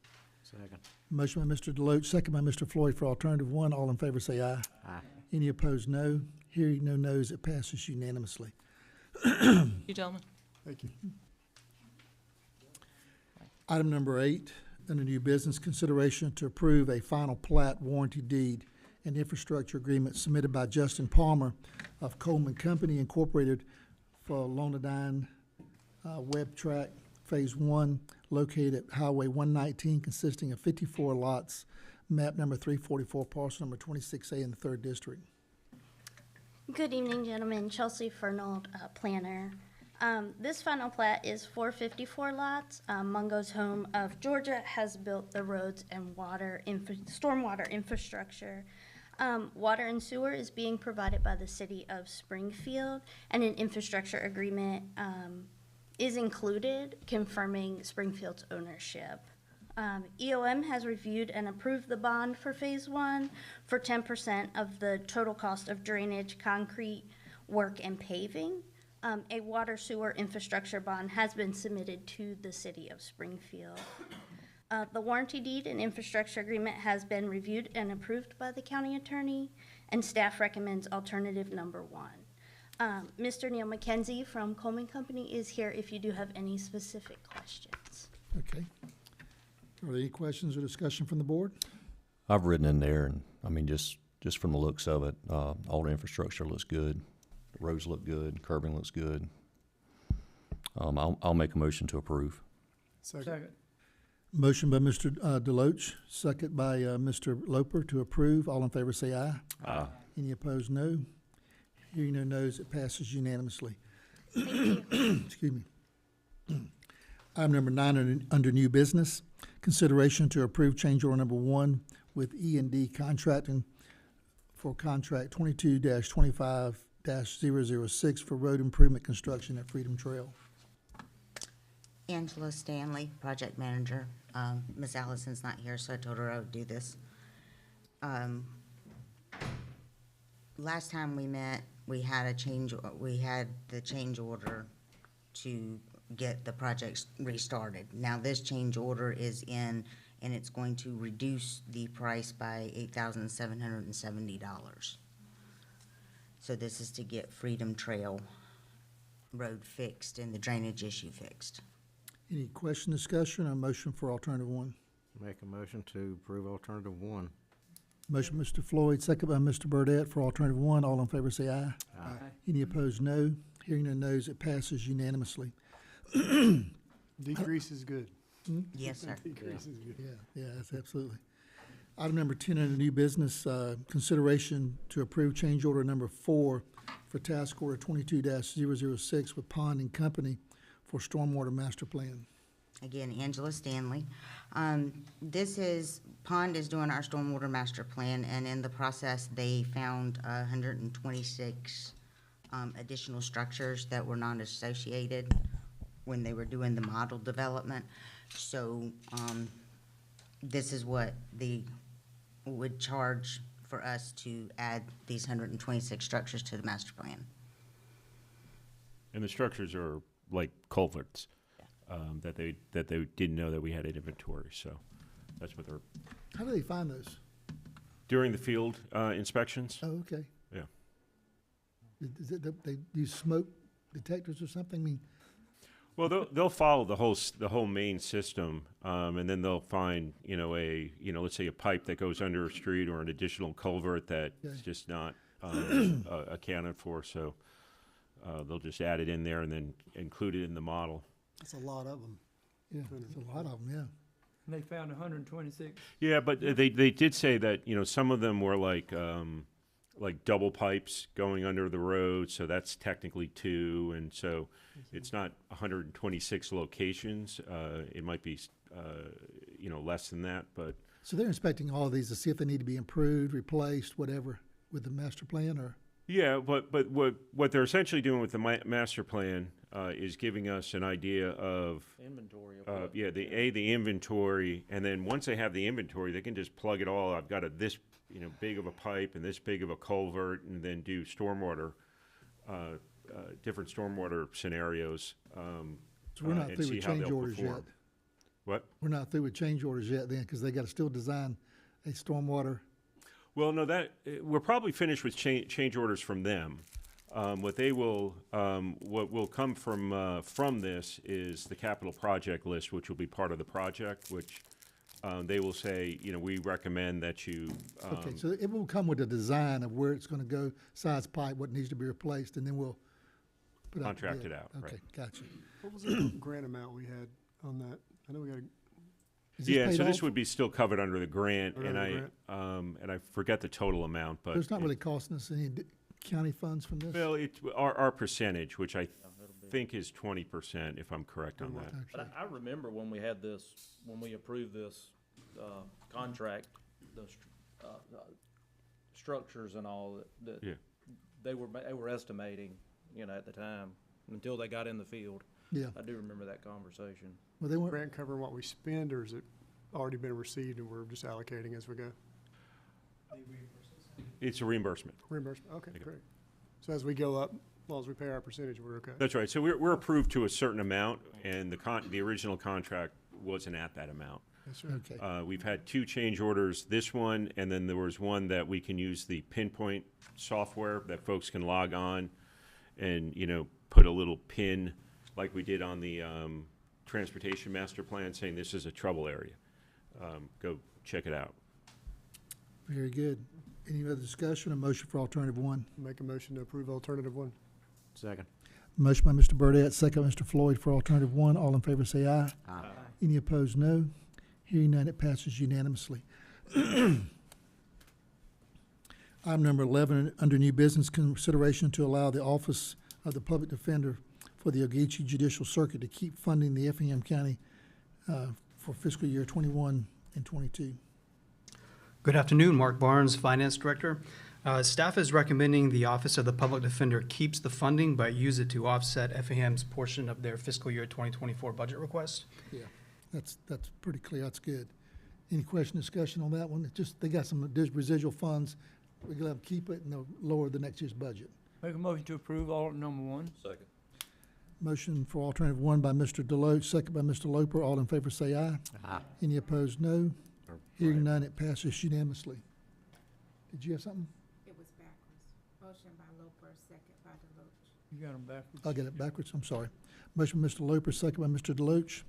Second. Motion by Mr. Deloach, second by Mr. Floyd for alternative 1. All in favor say aye. Aye. Any opposed, no. Hearing no noes, it passes unanimously. Thank you, gentlemen. Thank you. Item number 8, under new business, consideration to approve a final plat warranty deed and infrastructure agreement submitted by Justin Palmer of Coleman Company Incorporated for Lonadine Web Track Phase 1, located at Highway 119, consisting of 54 lots, map number 344, parcel number 26A in the 3rd District. Good evening, gentlemen. Chelsea Fernald, planner. This final plat is for 54 lots. Mungo's Home of Georgia has built the roads and stormwater infrastructure. Water and sewer is being provided by the city of Springfield, and an infrastructure agreement is included confirming Springfield's ownership. EOM has reviewed and approved the bond for Phase 1 for 10% of the total cost of drainage, concrete work, and paving. A water sewer infrastructure bond has been submitted to the city of Springfield. The warranty deed and infrastructure agreement has been reviewed and approved by the county attorney, and staff recommends alternative number 1. Mr. Neil McKenzie from Coleman Company is here if you do have any specific questions. Okay. Are there any questions or discussion from the board? I've ridden in there, and I mean, just from the looks of it, all the infrastructure looks good. The roads look good, curbing looks good. I'll make a motion to approve. Second. Motion by Mr. Deloach, second by Mr. Loper to approve. All in favor say aye. Aye. Any opposed, no. Hearing no noes, it passes unanimously. Thank you. Excuse me. Item number 9 under new business, consideration to approve change order number 1 with E&D Contracting for contract 22-25-006 for road improvement construction at Freedom Trail. Angela Stanley, project manager. Ms. Allison's not here, so I told her I would do this. Last time we met, we had the change order to get the project restarted. Now this change order is in, and it's going to reduce the price by $8,770. So this is to get Freedom Trail Road fixed and the drainage issue fixed. Any question, discussion, or motion for alternative one? Make a motion to approve alternative one. Motion, Mr. Floyd, second by Mr. Burdette for alternative one. All in favor say aye. Aye. Any opposed, no. Hearing no nos, it passes unanimously. Decrease is good. Yes, sir. Decrease is good. Yeah, that's absolutely. Item number 10 under new business, consideration to approve change order number 4 for task order 22-006 with Pond and Company for stormwater master plan. Again, Angela Stanley. Pond is doing our stormwater master plan, and in the process, they found 126 additional structures that were not associated when they were doing the model development. So this is what they would charge for us to add these 126 structures to the master plan. And the structures are like culverts, that they didn't know that we had in inventory, so that's what they're, How do they find those? during the field inspections. Oh, okay. Yeah. Is it, they use smoke detectors or something? I mean, Well, they'll follow the whole main system, and then they'll find, let's say a pipe that goes under a street or an additional culvert that's Okay. just not accounted for, so they'll just add it in there and then include it in the model. That's a lot of them. yeah, it's a lot of them, yeah. And they found 126. Yeah, but they did say that, some of them were like double pipes going under the road, so that's technically 2, and so it's not 126 locations. It might be, less than that, but. So they're inspecting all of these to see if they need to be improved, replaced, whatever, with the master plan, or? Yeah, but what they're essentially doing with the master plan is giving us an idea of Inventory of what? the inventory, and then once they have the inventory, they can just plug it all. I've got this big of a pipe and this big of a culvert, and then do stormwater, different stormwater scenarios. So we're not and through see with how change they'll orders yet? perform. What? We're not through with change orders yet then, because they got to still design a stormwater. Well, no, we're probably finished with change orders from them. What will come from this is the capital project list, which will be part of the project, which they will say, we recommend that you. Okay, so it will come with a design of where it's going to go, size pipe, what needs to be replaced, and then we'll put out. Contract the bid. it out, Okay, right. gotcha. What was the grant amount we had on that? I know we got Is this Yeah, paid so this off? would be still covered under the grant, Under and the I forget the total amount, but. There's not really costing us any county funds from this? Well, our percentage, which I think is 20%, if I'm correct on that. But I remember when we had this, when we approved this contract, the structures and all that Yeah. they were estimating, at the time, until they got in the field. Yeah. I do remember that conversation. Well, they weren't, grant covering what we spend, or is it already been received and we're just allocating as we go? It's a reimbursement. Reimbursement, okay, great. So as we go up, as long as we pay our percentage, we're okay. That's right. So we're approved to a certain amount, and the original contract wasn't at that amount. Yes, sir. okay. We've had 2 change orders, this one, and then there was one that we can use the Pinpoint software that folks can log on and, put a little pin like we did on the transportation master plan saying this is a trouble area. Go check it out. Very good. Any other discussion or motion for alternative one? Make a motion to approve alternative one. Second. Motion by Mr. Burdette, second by Mr. Floyd for alternative one. All in favor say aye. Aye. Any opposed, no. Hearing none, it passes unanimously. Item number 11, under new business, consideration to allow the Office of the Public Defender for the Ogeechee Judicial Circuit to keep funding the Effingham County for fiscal year 21 and 22. Good afternoon, Mark Barnes, Finance Director. Staff is recommending the Office of the Public Defender keeps the funding but use it to offset Effingham's portion of their fiscal year 2024 budget request. Yeah, that's pretty clear. That's good. Any question, discussion on that one? It's just, they got some residual funds. We're gonna have to keep it and they'll lower the next year's budget. Make a motion to approve alternate number one. Second. Motion for alternative one by Mr. Deloach, second by Mr. Loper. All in favor say aye. Aye. Any opposed, no. Hearing none, it passes unanimously. Did you have something? It was backwards. Motion by Loper, second by Deloach. You got them backwards. I'll get it backwards, I'm sorry. Motion by Mr. Loper, second by Mr. Deloach,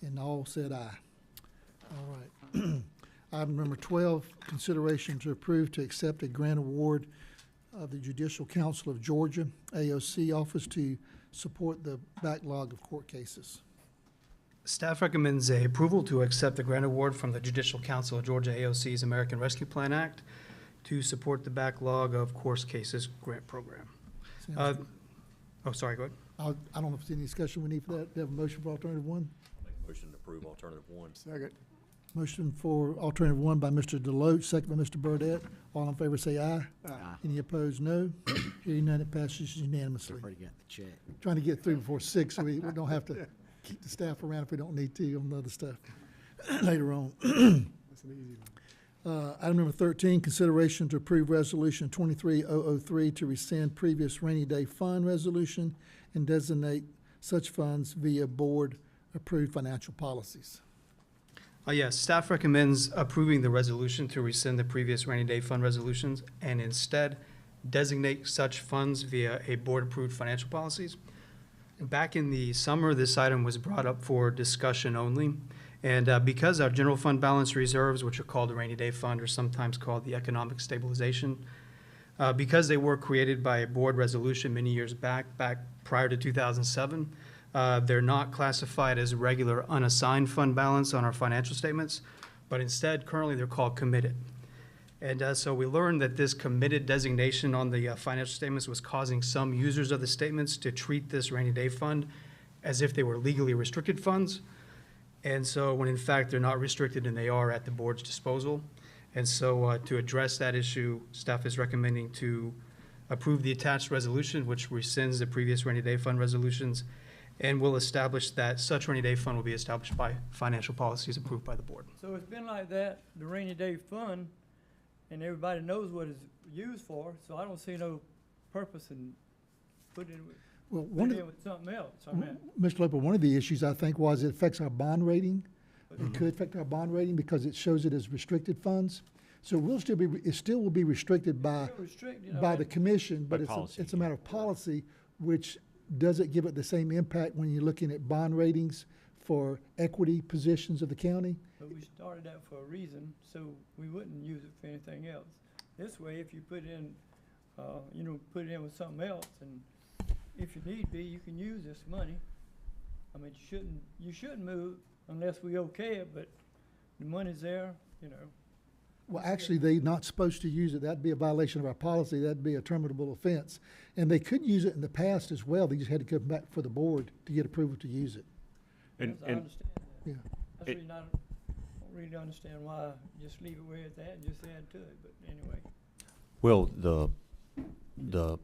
and all said aye. All right. Item number 12, consideration to approve to accept a grant award of the Judicial Council of Georgia, AOC office, to support the backlog of court cases. Staff recommends a approval to accept the grant award from the Judicial Council of Georgia AOC's American Rescue Plan Act to support the backlog of court cases grant program. Sounds good. Oh, sorry, go ahead. I don't know if there's any discussion we need for that. Do you have a motion for alternative one? Make a motion to approve alternative one. Second. Motion for alternative one by Mr. Deloach, second by Mr. Burdette. All in favor say aye. Aye. Any opposed, no. Hearing none, it passes unanimously. Already got the check. Trying to get through before 6, so we don't have to keep the staff around if we don't need to on the other stuff later on. That's an easy one. Item number 13, consideration to approve resolution 23003 to rescind previous rainy day fund resolution and designate such funds via board-approved financial policies. Yes, staff recommends approving the resolution to rescind the previous rainy day fund resolutions and instead designate such funds via a board-approved financial policies. Back in the summer, this item was brought up for discussion only. And because our general fund balance reserves, which are called the rainy day fund or sometimes called the economic stabilization, because they were created by a board resolution many years back prior to 2007, they're not classified as regular unassigned fund balance on our financial statements, but instead currently they're called committed. And so we learned that this committed designation on the financial statements was causing some users of the statements to treat this rainy day fund as if they were legally restricted funds. And so when in fact they're not restricted and they are at the board's disposal. And so to address that issue, staff is recommending to approve the attached resolution, which rescinds the previous rainy day fund resolutions and will establish that such rainy day fund will be established by financial policies approved by the board. So it's been like that, the rainy day fund, and everybody knows what it's used for, so I don't see no purpose in putting it with something else. I mean, Mr. Loper, one of the issues I think was it affects our bond rating. It could affect our bond rating because it shows it as restricted funds. So it still will be restricted by the commission, but it's a matter of policy, which doesn't give it the same impact when you're looking at bond ratings for equity positions of the county. but we started that for a reason, so we wouldn't use it for anything else. This way, if you put in, put it in with something else, and if you need be, you can use this money. I mean, you shouldn't move unless we okay it, but the money's there, Well, actually, they're not supposed to use it. That'd be a violation of our policy. That'd be a terminable offense. And they could use it in the past as well. They just had to come back for the board to get approval to use it. Yes, I understand that. Yeah. That's really not, I don't really understand why, just leave it where it's at and just add to it, but anyway. Well,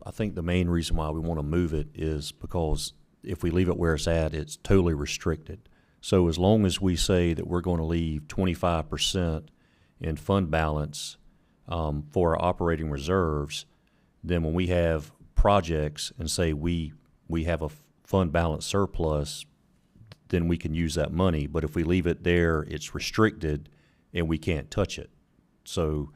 I think the main reason why we want to move it is because if we leave it where it's at, it's totally restricted. So as long as we say that we're going to leave 25% in fund balance for our operating reserves, then when we have projects and say we have a fund balance surplus, then we can use that money. But if we leave it there, it's restricted and we can't touch it. So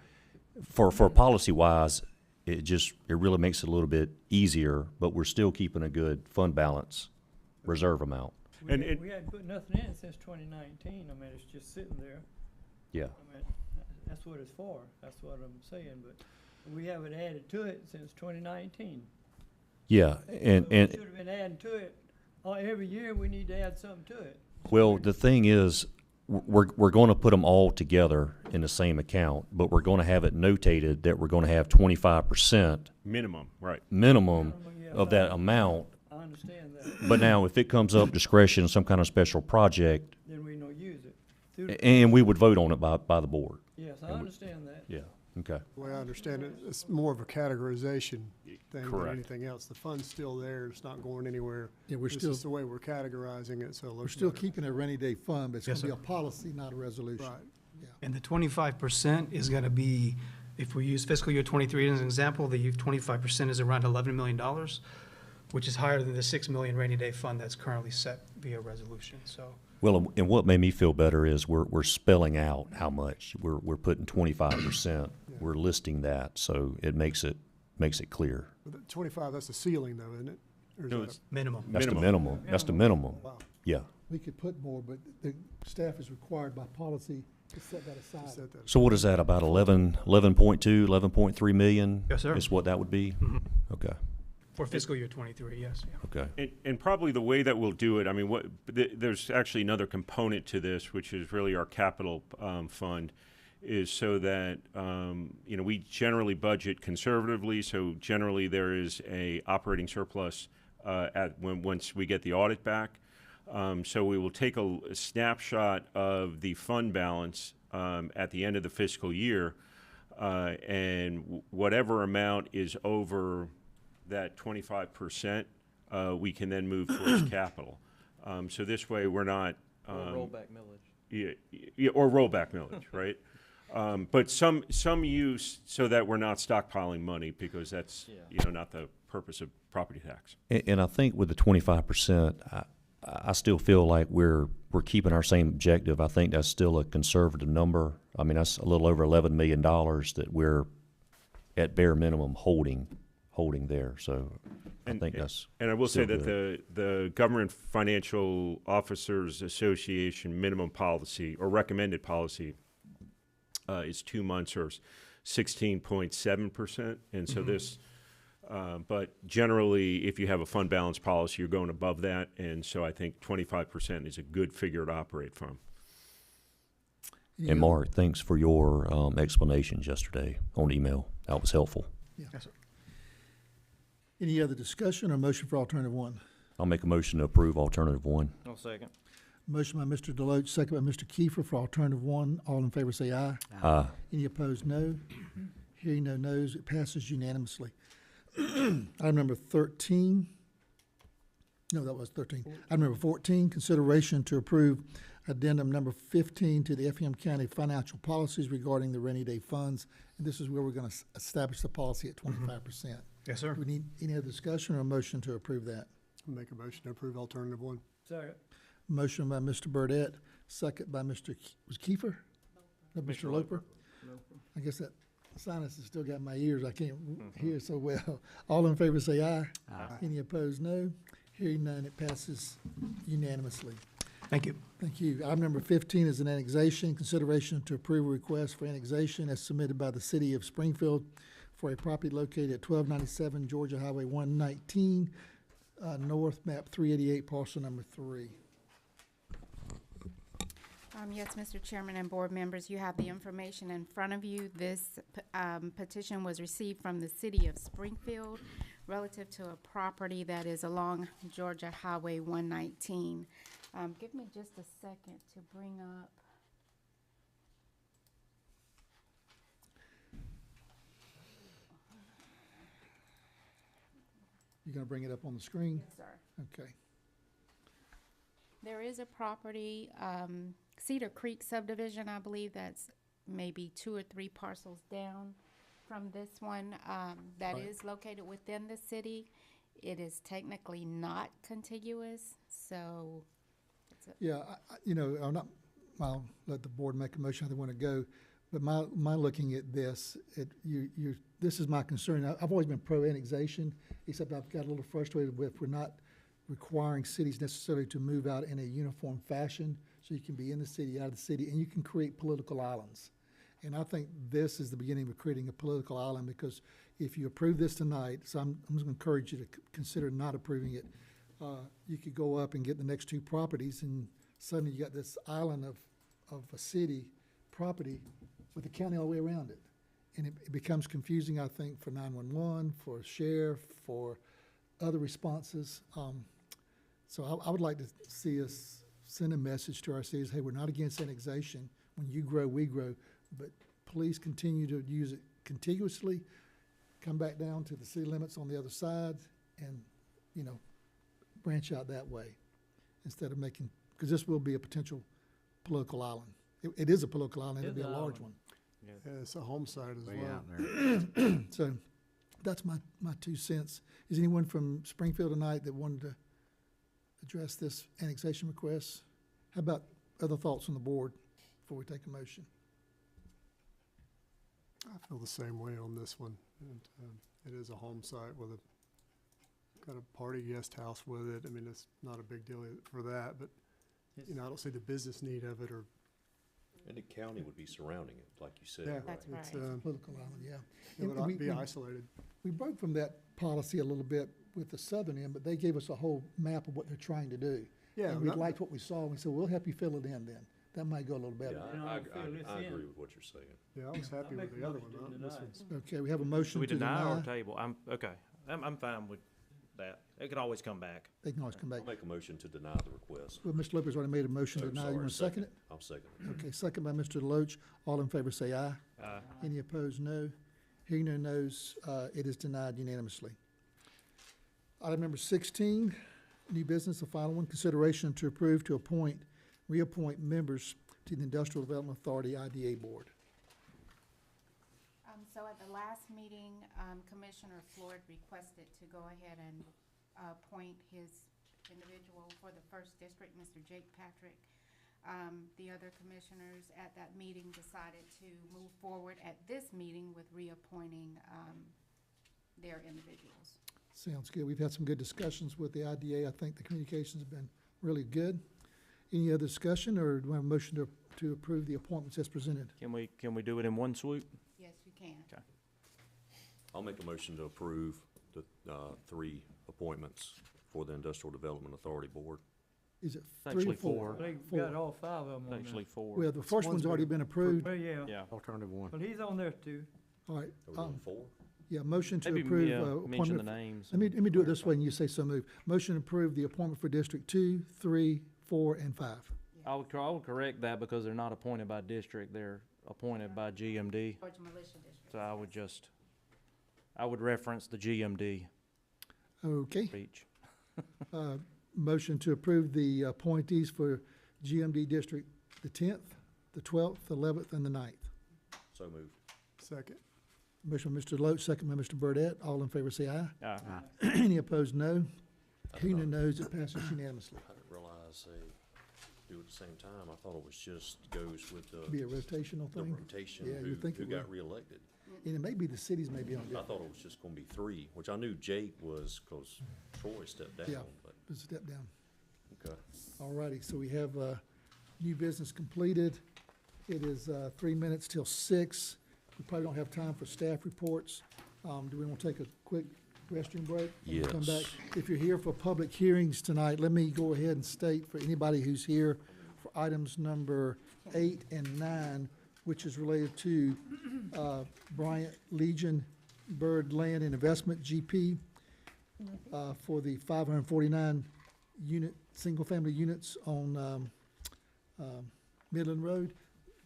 for policy-wise, it really makes it a little bit easier, but we're still keeping a good fund balance reserve amount. We hadn't put nothing in since 2019. I mean, it's just sitting there. Yeah. I mean, that's what it's for. That's what I'm saying, but we haven't added to it since 2019. Yeah, and We should have been adding to it. Every year we need to add something to it. well, the thing is, we're going to put them all together in the same account, but we're going to have it notated that we're going to have 25% Minimum, right. minimum Yeah, of that amount. I understand that. But now, if it comes up discretion, some kind of special project, Then we don't use it. and we would vote on it by the board. Yes, I understand that. Yeah. Okay. The way I understand it, it's more of a categorization thing than Correct. anything else. The fund's still there, it's not going anywhere. Yeah, we're This still, is the way we're categorizing it, so it we're looks still better. keeping a rainy day fund, but it's Yes, gonna be sir. a policy, not a resolution. Right. And the 25% is gonna be, if we use fiscal year '23 as an example, the 25% is around $11 million, which is higher than the $6 million rainy day fund that's currently set via resolution, so. Well, and what made me feel better is we're spelling out how much. We're putting 25%. We're listing that, so it makes it clear. But the 25, that's the ceiling though, isn't it? Or is No, that it's- Minimum. That's the minimum. That's the minimum. Wow. Yeah. We could put more, but the staff is required by policy to set that a- aside. set that So what is that, about 11.2, 11.3 million? Yes, sir. Is what that would be? Mhm. Okay, For fiscal year '23, yes, yeah. okay. And probably the way that we'll do it, I mean, there's actually another component to this, which is really our capital fund, is so that, we generally budget conservatively, so generally there is a operating surplus once we get the audit back. So we will take a snapshot of the fund balance at the end of the fiscal year, and whatever amount is over that 25%, we can then move towards capital. So this way, we're not. Or rollback millage. Yeah, or rollback millage, right? But some use so that we're not stockpiling money, because that's, not the purpose of property tax. And I think with the 25%, I still feel like we're keeping our same objective. I think that's still a conservative number. I mean, that's a little over $11 million that we're at bare minimum holding there. So I think that's And I will say still that good. the Government Financial Officers Association minimum policy or recommended policy is 2 months or 16.7%. And so this, but generally, if you have a fund balance policy, you're going above that. And so I think 25% is a good figure to operate from. Any And other- Mark, thanks for your explanations yesterday on email. That was helpful. Yeah. Yes, sir. Any other discussion or motion for alternative one? I'll make a motion to approve alternative one. I'll second. Motion by Mr. Deloach, second by Mr. Kiefer for alternative one. All in favor say aye. Aye. Any opposed, no. Hearing no nos, it passes unanimously. Item number 13. No, that was 13. Item number 14, consideration to approve addendum number 15 to the Effingham County financial policies regarding the rainy day funds. And this is where we're going to establish the policy at 25%. Yes, sir. Do we need any other discussion or a motion to approve that? Make a motion to approve alternative one. Second. Motion by Mr. Burdette, second by Mr. Was Kiefer? No, Mr. Loper? I guess that sinus has still got my ears. I can't hear so well. All in favor say aye. Aye. Any opposed, no. Hearing none, it passes unanimously. Thank you. Thank you. Item number 15 is an annexation. Consideration to approve a request for annexation as submitted by the city of Springfield for a property located at 1297 Georgia Highway 119, North, map 388, parcel number 3. Yes, Mr. Chairman and board members, you have the information in front of you. This petition was received from the city of Springfield relative to a property that is along Georgia Highway 119. Give me just a second to bring up. You gonna bring it up on the screen? Yes, sir. Okay. There is a property, Cedar Creek subdivision, I believe that's maybe 2 or 3 parcels down from this one, that Right. is located within the city. It is technically not contiguous, so. Yeah, I'm not, I'll let the board make a motion how they want to go, but my looking at this, this is my concern. I've always been pro-annexation, except I've got a little frustrated with we're not requiring cities necessarily to move out in a uniform fashion, so you can be in the city, out of the city, and you can create political islands. And I think this is the beginning of creating a political island, because if you approve this tonight, so I'm just gonna encourage you to consider not approving it. You could go up and get the next 2 properties, and suddenly you got this island of a city property with the county all the way around it. And it becomes confusing, I think, for 911, for sheriff, for other responses. So I would like to see us send a message to our cities, hey, we're not against annexation. When you grow, we grow, but please continue to use it contiguously, come back down to the city limits on the other side, and, you know, branch out that way, instead of making, because this will be a potential political island. It is a political island, it'll be a large one. Yeah, it's a home site as Way well. out there. So, that's my 2 cents. Is anyone from Springfield tonight that wanted to address this annexation request? How about other thoughts on the board before we take a motion? I feel the same way on this one. And, it is a home site with got a party guest house with it. I mean, it's not a big deal for that, but, you know, I don't see the business need of it or. And the county would be surrounding it, like you said. Yeah, right? That's it's, right. Political island, yeah. it would And we- be we- isolated. We broke from that policy a little bit with the southern end, but they gave us a whole map of what they're trying to do. Yeah, And we that- liked what we saw, and we said, we'll help you fill it in then. That might go a little better. Yeah, You know, I I feel it's I in. agree with what you're saying. Yeah, I was happy with make the a other motion one. to This deny. one's. Okay, we have a Do motion we to deny or deny. table? Okay. I'm fine with that. It could always come back. They can always come back. I'll make a motion to deny the request. Well, Mr. Lopez already made a motion to Oh, deny. sorry, You want to second it? I'll second it. Okay, second by Mr. Deloach. All in favor say aye. Aye. Any opposed, no. Hearing no nos, it is denied unanimously. Item number 16, new business, the final one, consideration to approve to reappoint members to the Industrial Development Authority IDA Board. So at the last meeting, Commissioner Floyd requested to go ahead and appoint his individual for the first district, Mr. Jake Patrick. The other commissioners at that meeting decided to move forward at this meeting with reappointing their individuals. Sounds good. We've had some good discussions with the IDA. I think the communications have been really good. Any other discussion, or do we have a motion to approve the appointments as presented? Can we do it in one swoop? Yes, you can. Okay. I'll make a motion to approve the 3 appointments for the Industrial Development Authority Board. Is it It's 3 or actually 4? four. They've got all 5 of them on there. Actually 4. Well, the first one's already been approved. Well, yeah, Yeah. Alternative 1. but he's on there too. All right. Are we doing 4? Yeah, motion to Maybe, approve. yeah, mention the appointment. names. Let me do it this way, and you say so moved. Motion to approve the appointment for District 2, 3, 4, and 5. I would correct that because they're not appointed by district, they're appointed by GMD. Georgia Militia District. So I would reference the GMD Okay. for each. Motion to approve the appointees for GMD District, the 10th, the 12th, the 11th, and the 9th. So moved. Second. Motion by Mr. Loach, second by Mr. Burdette. All in favor say aye. Aye. Any opposed, no. Hearing no nos, it passes unanimously. I didn't realize they do it at the same time. I thought it was just goes with Be the a rotational thing. rotation, Yeah, you'd think who it got would. reelected. And it may be the cities may be on I different. thought it was just gonna be 3, which I knew Jake was, cause Troy stepped down, Yeah. but, Just step down. okay. All righty, so we have new business completed. It is 3 minutes till 6. We probably don't have time for staff reports. Do we want to take a quick restroom break? And we'll come back. Yes. If you're here for public hearings tonight, let me go ahead and state for anybody who's here for items number 8 and 9, which is related to Bryant Legion Bird Land and Investment, GP, for the 549 unit, single-family units on Midland Road.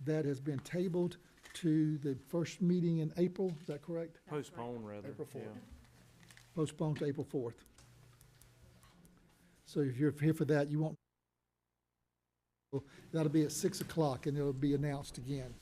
That has been tabled to the first meeting in April, is that correct? Postpone rather. April 4th. yeah. Postponed to April 4th. So if you're here for that, you won't, that'll be at 6 o'clock, and it'll be announced again.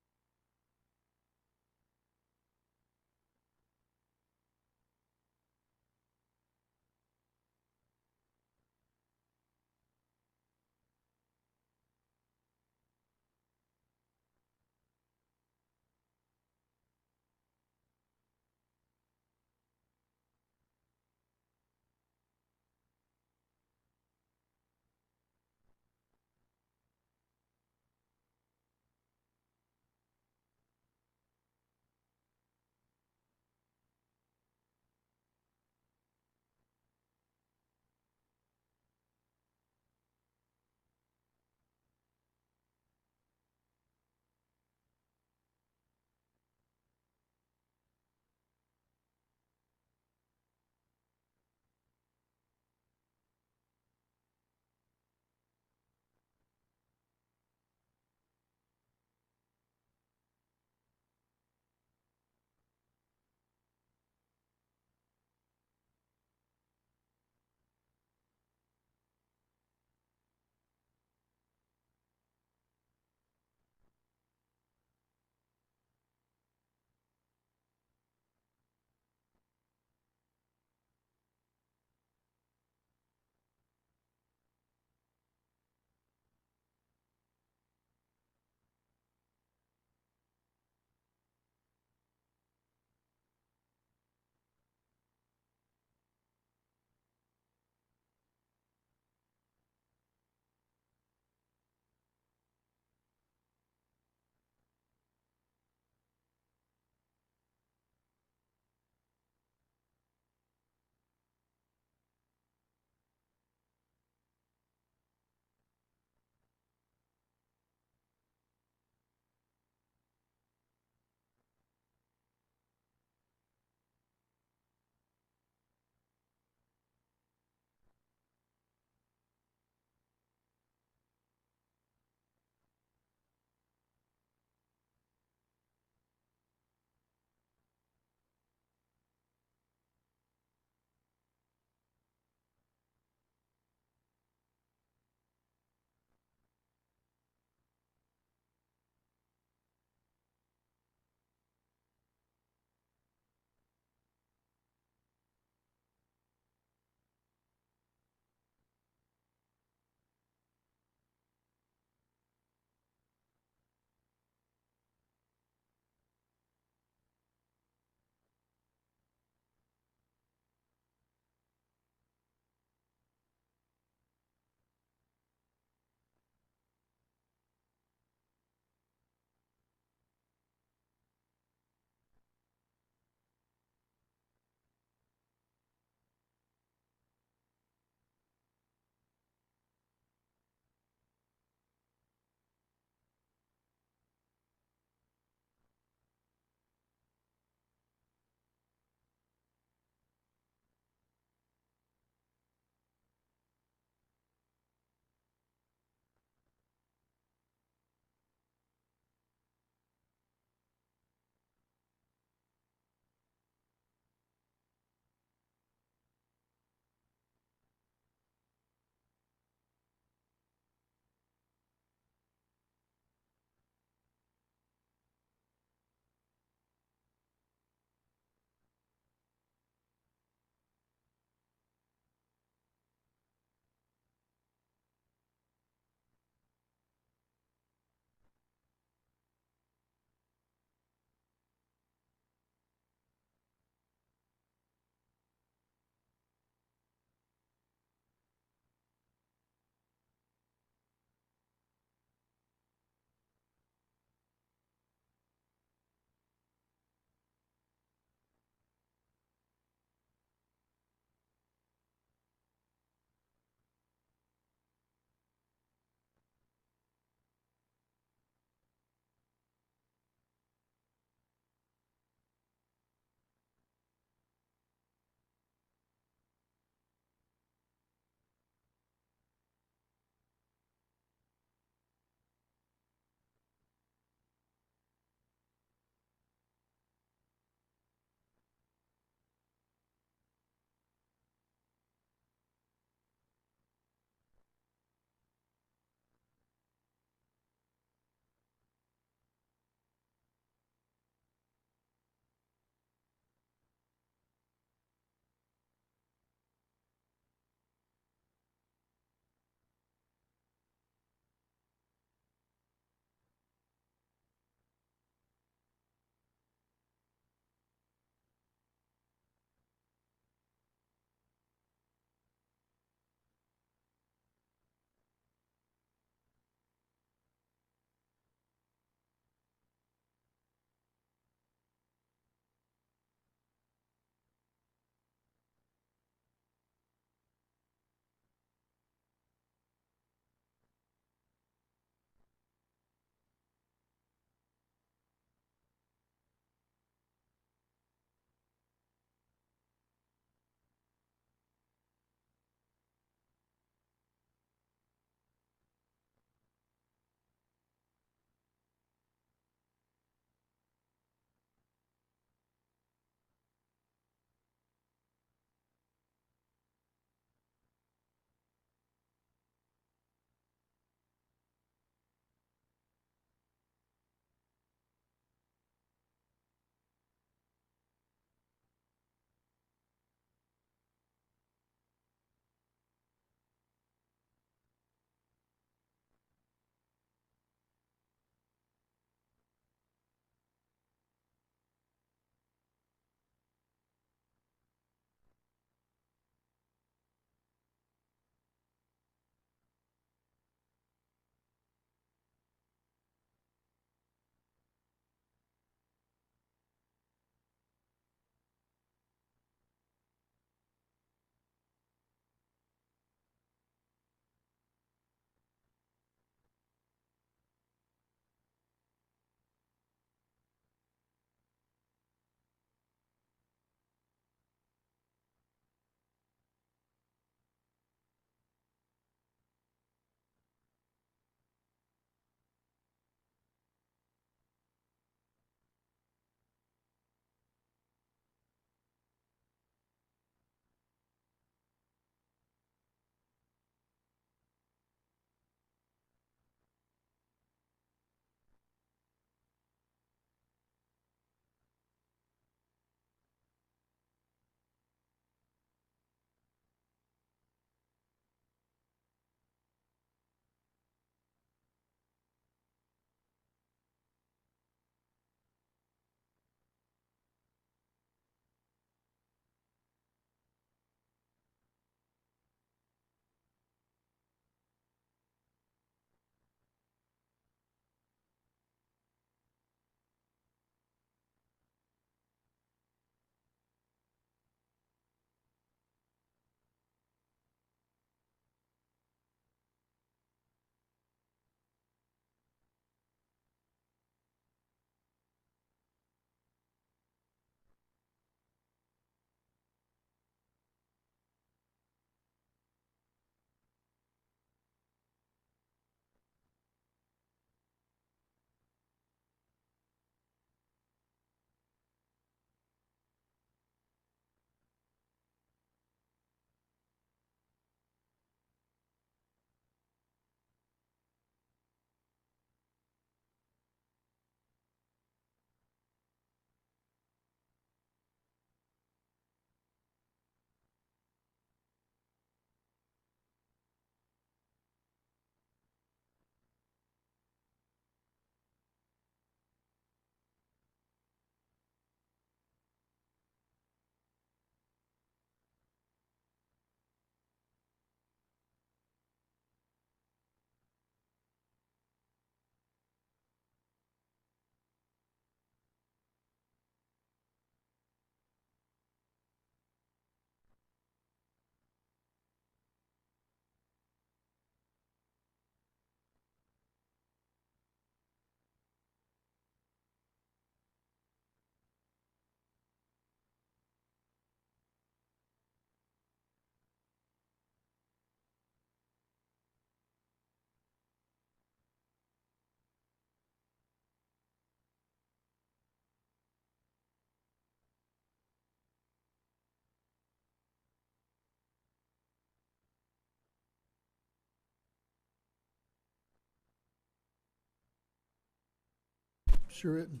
Sure isn't.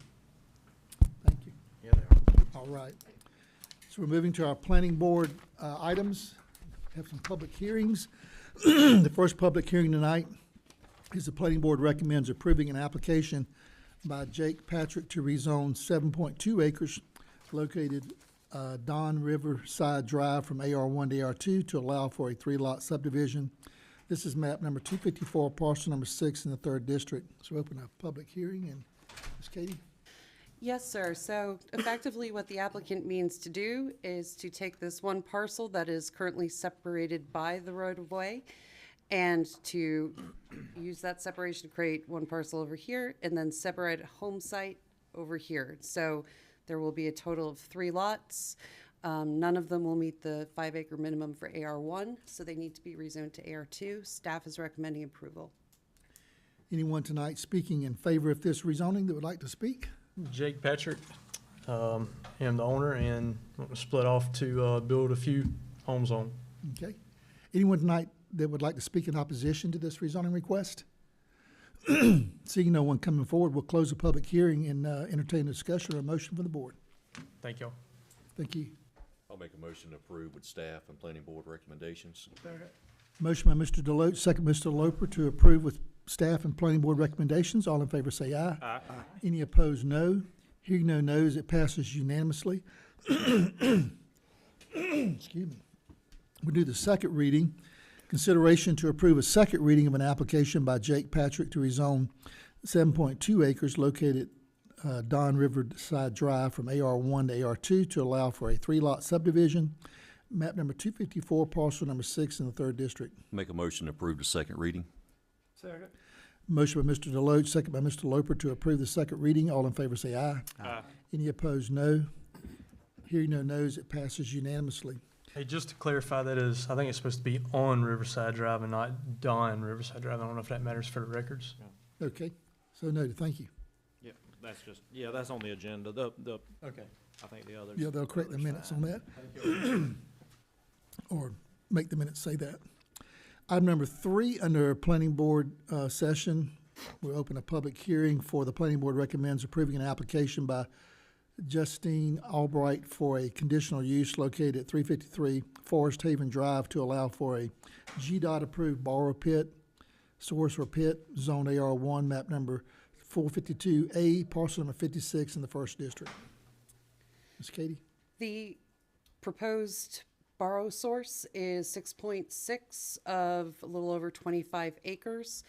Thank you. Yeah, they are. All right. So we're moving to our planning board items. Have some public hearings. The first public hearing tonight is the planning board recommends approving an application by Jake Patrick to rezone 7.2 acres located Don Riverside Drive from AR1 to AR2 to allow for a 3-lot subdivision. This is map number 254, parcel number 6 in the 3rd district. So open a public hearing, and Ms. Katie? Yes, sir. So effectively, what the applicant means to do is to take this one parcel that is currently separated by the roadway and to use that separation to create one parcel over here and then separate a home site over here. So there will be a total of 3 lots. None of them will meet the 5-acre minimum for AR1, so they need to be rezoned to AR2. Staff is recommending approval. Anyone tonight speaking in favor of this rezoning that would like to speak? Jake Patrick, am the owner, and want to split off to build a few homes on. Okay. Anyone tonight that would like to speak in opposition to this rezoning request? Seeing no one coming forward, we'll close the public hearing and entertain a discussion or a motion from the board. Thank y'all. Thank you. I'll make a motion to approve with staff and planning board recommendations. Motion by Mr. Deloach, second Mr. Loper to approve with staff and planning board recommendations. All in favor say aye. Aye. Any opposed, no. Hearing no no's, it passes unanimously. Excuse me. We'll do the second reading. Consideration to approve a second reading of an application by Jake Patrick to rezone 7.2 acres located Don Riverside Drive from AR1 to AR2 to allow for a 3-lot subdivision. Map number 254, parcel number 6 in the 3rd district. Make a motion to approve the second reading. Second. Motion by Mr. Deloach, second by Mr. Loper to approve the second reading. All in favor say aye. Aye. Any opposed, no. Hearing no no's, it passes unanimously. Hey, just to clarify, that is, I think it's supposed to be on Riverside Drive and not Don Riverside Drive. I don't know if that matters for the records. Okay, so noted, thank you. Yeah, that's just, yeah, that's on the agenda. Okay. I think the others. Yeah, they'll correct the minutes on that. Or make the minutes say that. Item number 3, under planning board session, we'll open a public hearing for the planning board recommends approving an application by Justine Albright for a conditional use located at 353 Forest Haven Drive to allow for a GDOT approved borrow pit, source or pit, zone AR1, map number 452A, parcel number 56 in the 1st district. Ms. Katie? The proposed borrow source is 6.6 of a little over 25 acres,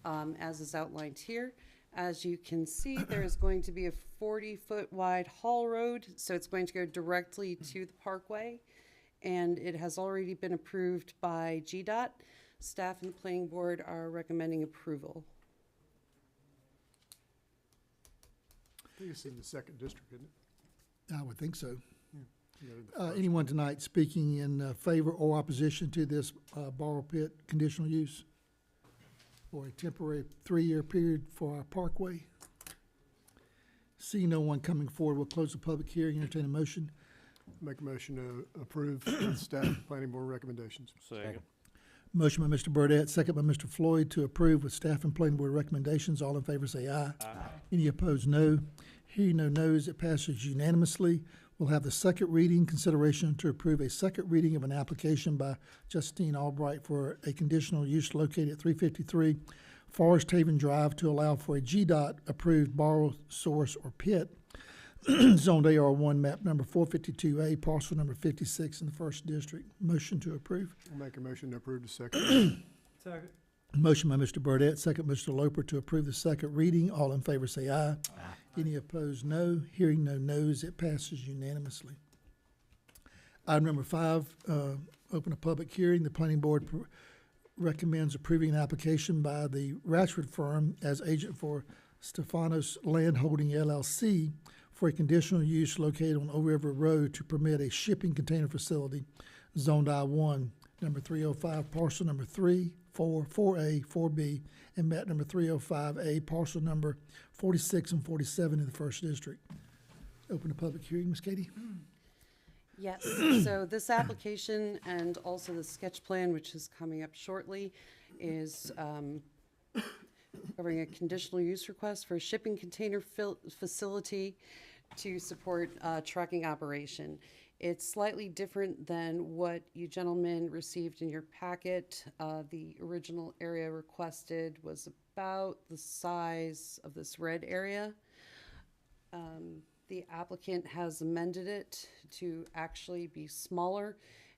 as is outlined here. As you can see, there is going to be a 40-foot wide haul road, so it's going to go directly to the parkway, and it has already been approved by GDOT. Staff and the planning board are recommending approval. I think it's in the 2nd district, isn't it? I would think so. Yeah, the first Anyone tonight speaking in favor or opposition to this borrow pit conditional use for a temporary 3-year period for our parkway? See no one coming forward, we'll close the public hearing, entertain a motion. Make a motion to approve with staff and planning board recommendations. Second. Motion by Mr. Burdette, second by Mr. Floyd to approve with staff and planning board recommendations. All in favor say aye. Aye. Any opposed, no. Hearing no no's, it passes unanimously. We'll have the second reading, consideration to approve a second reading of an application by Justine Albright for a conditional use located at 353 Forest Haven Drive to allow for a GDOT approved borrow source or pit, zoned AR1, map number 452A, parcel number 56 in the 1st district. Motion to approve. I'll make a motion to approve the second. Second. Motion by Mr. Burdette, second Mr. Loper to approve the second reading. All in favor say aye. Any opposed, no. Hearing no no's, it passes unanimously. Item number 5, open a public hearing. The planning board recommends approving an application by the Ratchford firm as agent for Stefanos Land Holding LLC for a conditional use located on Old River Road to permit a shipping container facility, zoned I-1, number 305, parcel number 3, 4, 4A, 4B, and map number 305A, parcel number 46 and 47 in the 1st district. Open the public hearing, Ms. Katie. Yes, so this application and also the sketch plan, which is coming up shortly, is covering a conditional use request for a shipping container facility to support trucking operation. It's slightly different than what you gentlemen received in your packet. The original area requested was about the size of this red area. The applicant has amended it to actually be smaller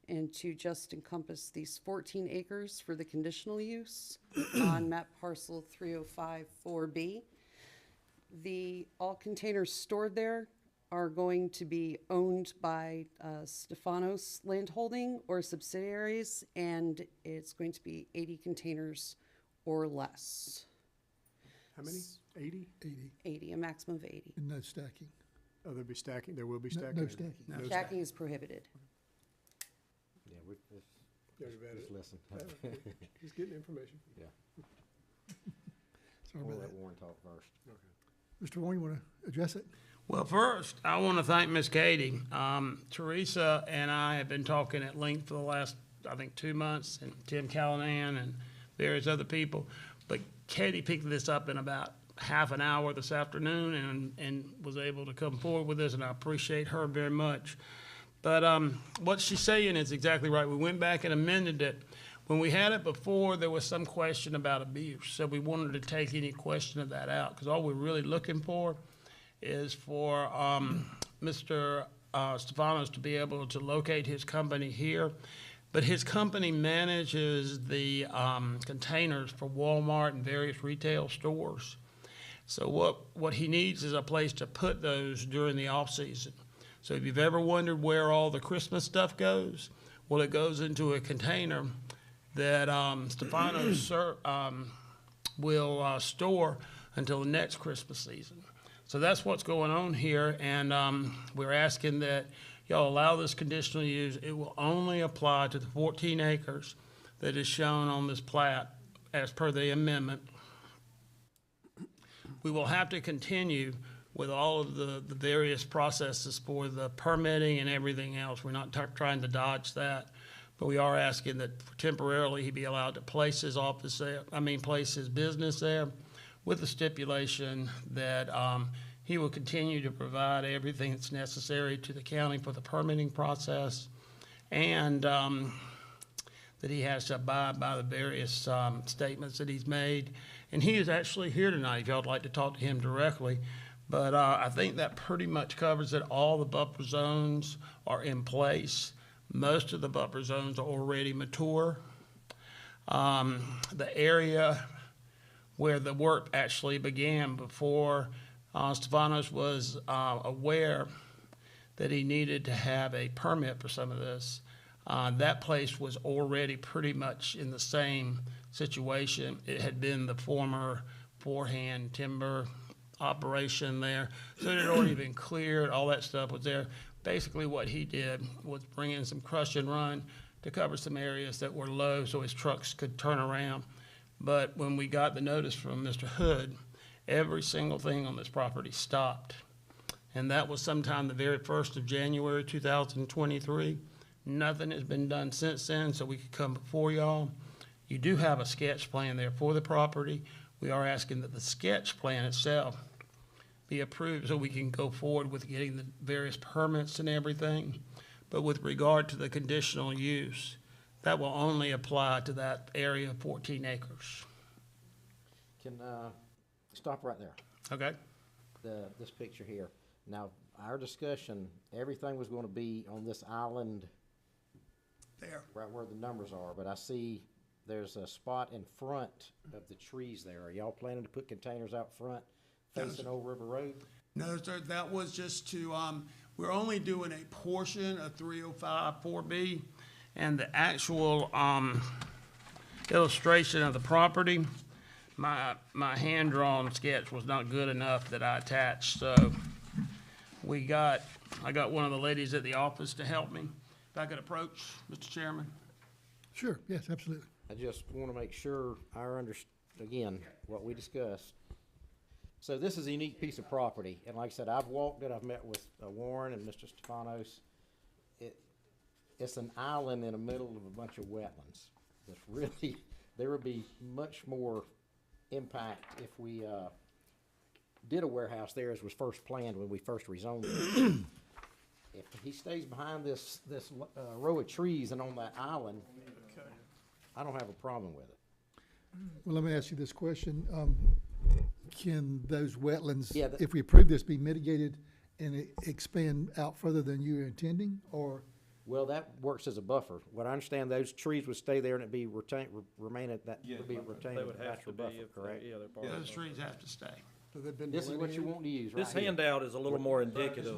and to just encompass these 14 acres for the conditional use on map parcel 305-4B. All containers stored there are going to be owned by Stefanos Landholding or subsidiaries, and it's going to be 80 containers or less. How many? 80? 80, a maximum of 80. And no stacking. Oh, there'll be stacking, there will be No- stacking? no stacking. No Stacking is prohibited. Yeah, we just, Yeah, we've had just it. listen. Just getting information. Yeah. Sorry We'll about let that. Warren talk first. Mr. Warren, you want to address it? Well, first, I want to thank Miss Katie. Teresa and I have been talking at length for the last, I think, 2 months, and Tim Callahan and various other people. But Katie picked this up in about half an hour this afternoon and was able to come forward with this, and I appreciate her very much. But what she's saying is exactly right. We went back and amended it. When we had it before, there was some question about abuse, so we wanted to take any question of that out, because all we're really looking for is for Mr. Stefanos to be able to locate his company here. But his company manages the containers for Walmart and various retail stores. So what he needs is a place to put those during the off-season. So if you've ever wondered where all the Christmas stuff goes, well, it goes into a container that Stefanos will store until the next Christmas season. So that's what's going on here, and we're asking that y'all allow this conditional use. It will only apply to the 14 acres that is shown on this plat as per the amendment. We will have to continue with all of the various processes for the permitting and everything else. We're not trying to dodge that, but we are asking that temporarily he be allowed to place his office there, place his business there, with the stipulation that he will continue to provide everything that's necessary to the county for the permitting process, and that he has to abide by the various statements that he's made. And he is actually here tonight if y'all would like to talk to him directly. But I think that pretty much covers it. All the buffer zones are in place. Most of the buffer zones are already mature. The area where the work actually began before Stefanos was aware that he needed to have a permit for some of this, that place was already pretty much in the same situation. It had been the former forehand timber operation there, so it had already been cleared, all that stuff was there. Basically what he did was bring in some crush and run to cover some areas that were low so his trucks could turn around. But when we got the notice from Mr. Hood, every single thing on this property stopped. And that was sometime the very 1st of January 2023. Nothing has been done since then, so we could come before y'all. You do have a sketch plan there for the property. We are asking that the sketch plan itself be approved so we can go forward with getting the various permits and everything. But with regard to the conditional use, that will only apply to that area of 14 acres. Can, stop right there. Okay? This picture here. Now, our discussion, everything was gonna be on this island. There. Right where the numbers are, but I see there's a spot in front of the trees there. Are y'all planning to put containers out front facing Old River Road? No, sir, that was just to, we're only doing a portion of 305-4B, and the actual, illustration of the property, my hand-drawn sketch was not good enough that I attached, so I got one of the ladies at the office to help me. If I could approach, Mr. Chairman? Sure, yes, absolutely. I just want to make sure again, what we discussed. So this is a unique piece of property, and like I said, I've walked it, I've met with Warren and Mr. Stefanos. It's an island in the middle of a bunch of wetlands. That's really, there would be much more impact if we, did a warehouse there as was first planned when we first rezoned it. If he stays behind this row of trees and on that island, I don't have a problem with it. Well, let me ask you this question. Can those wetlands, Yeah, if we approve this, be mitigated and expand out further than you were intending, or? Well, that works as a buffer. What I understand, those trees would stay there and it'd be remain at that, Yeah, would be buffer. retained They as would a have natural to be buffer, if they- correct? yeah, they're part of Those it. trees have to stay. So they've been This is what you delineated? want to use, right This here. handout is a little more indicative.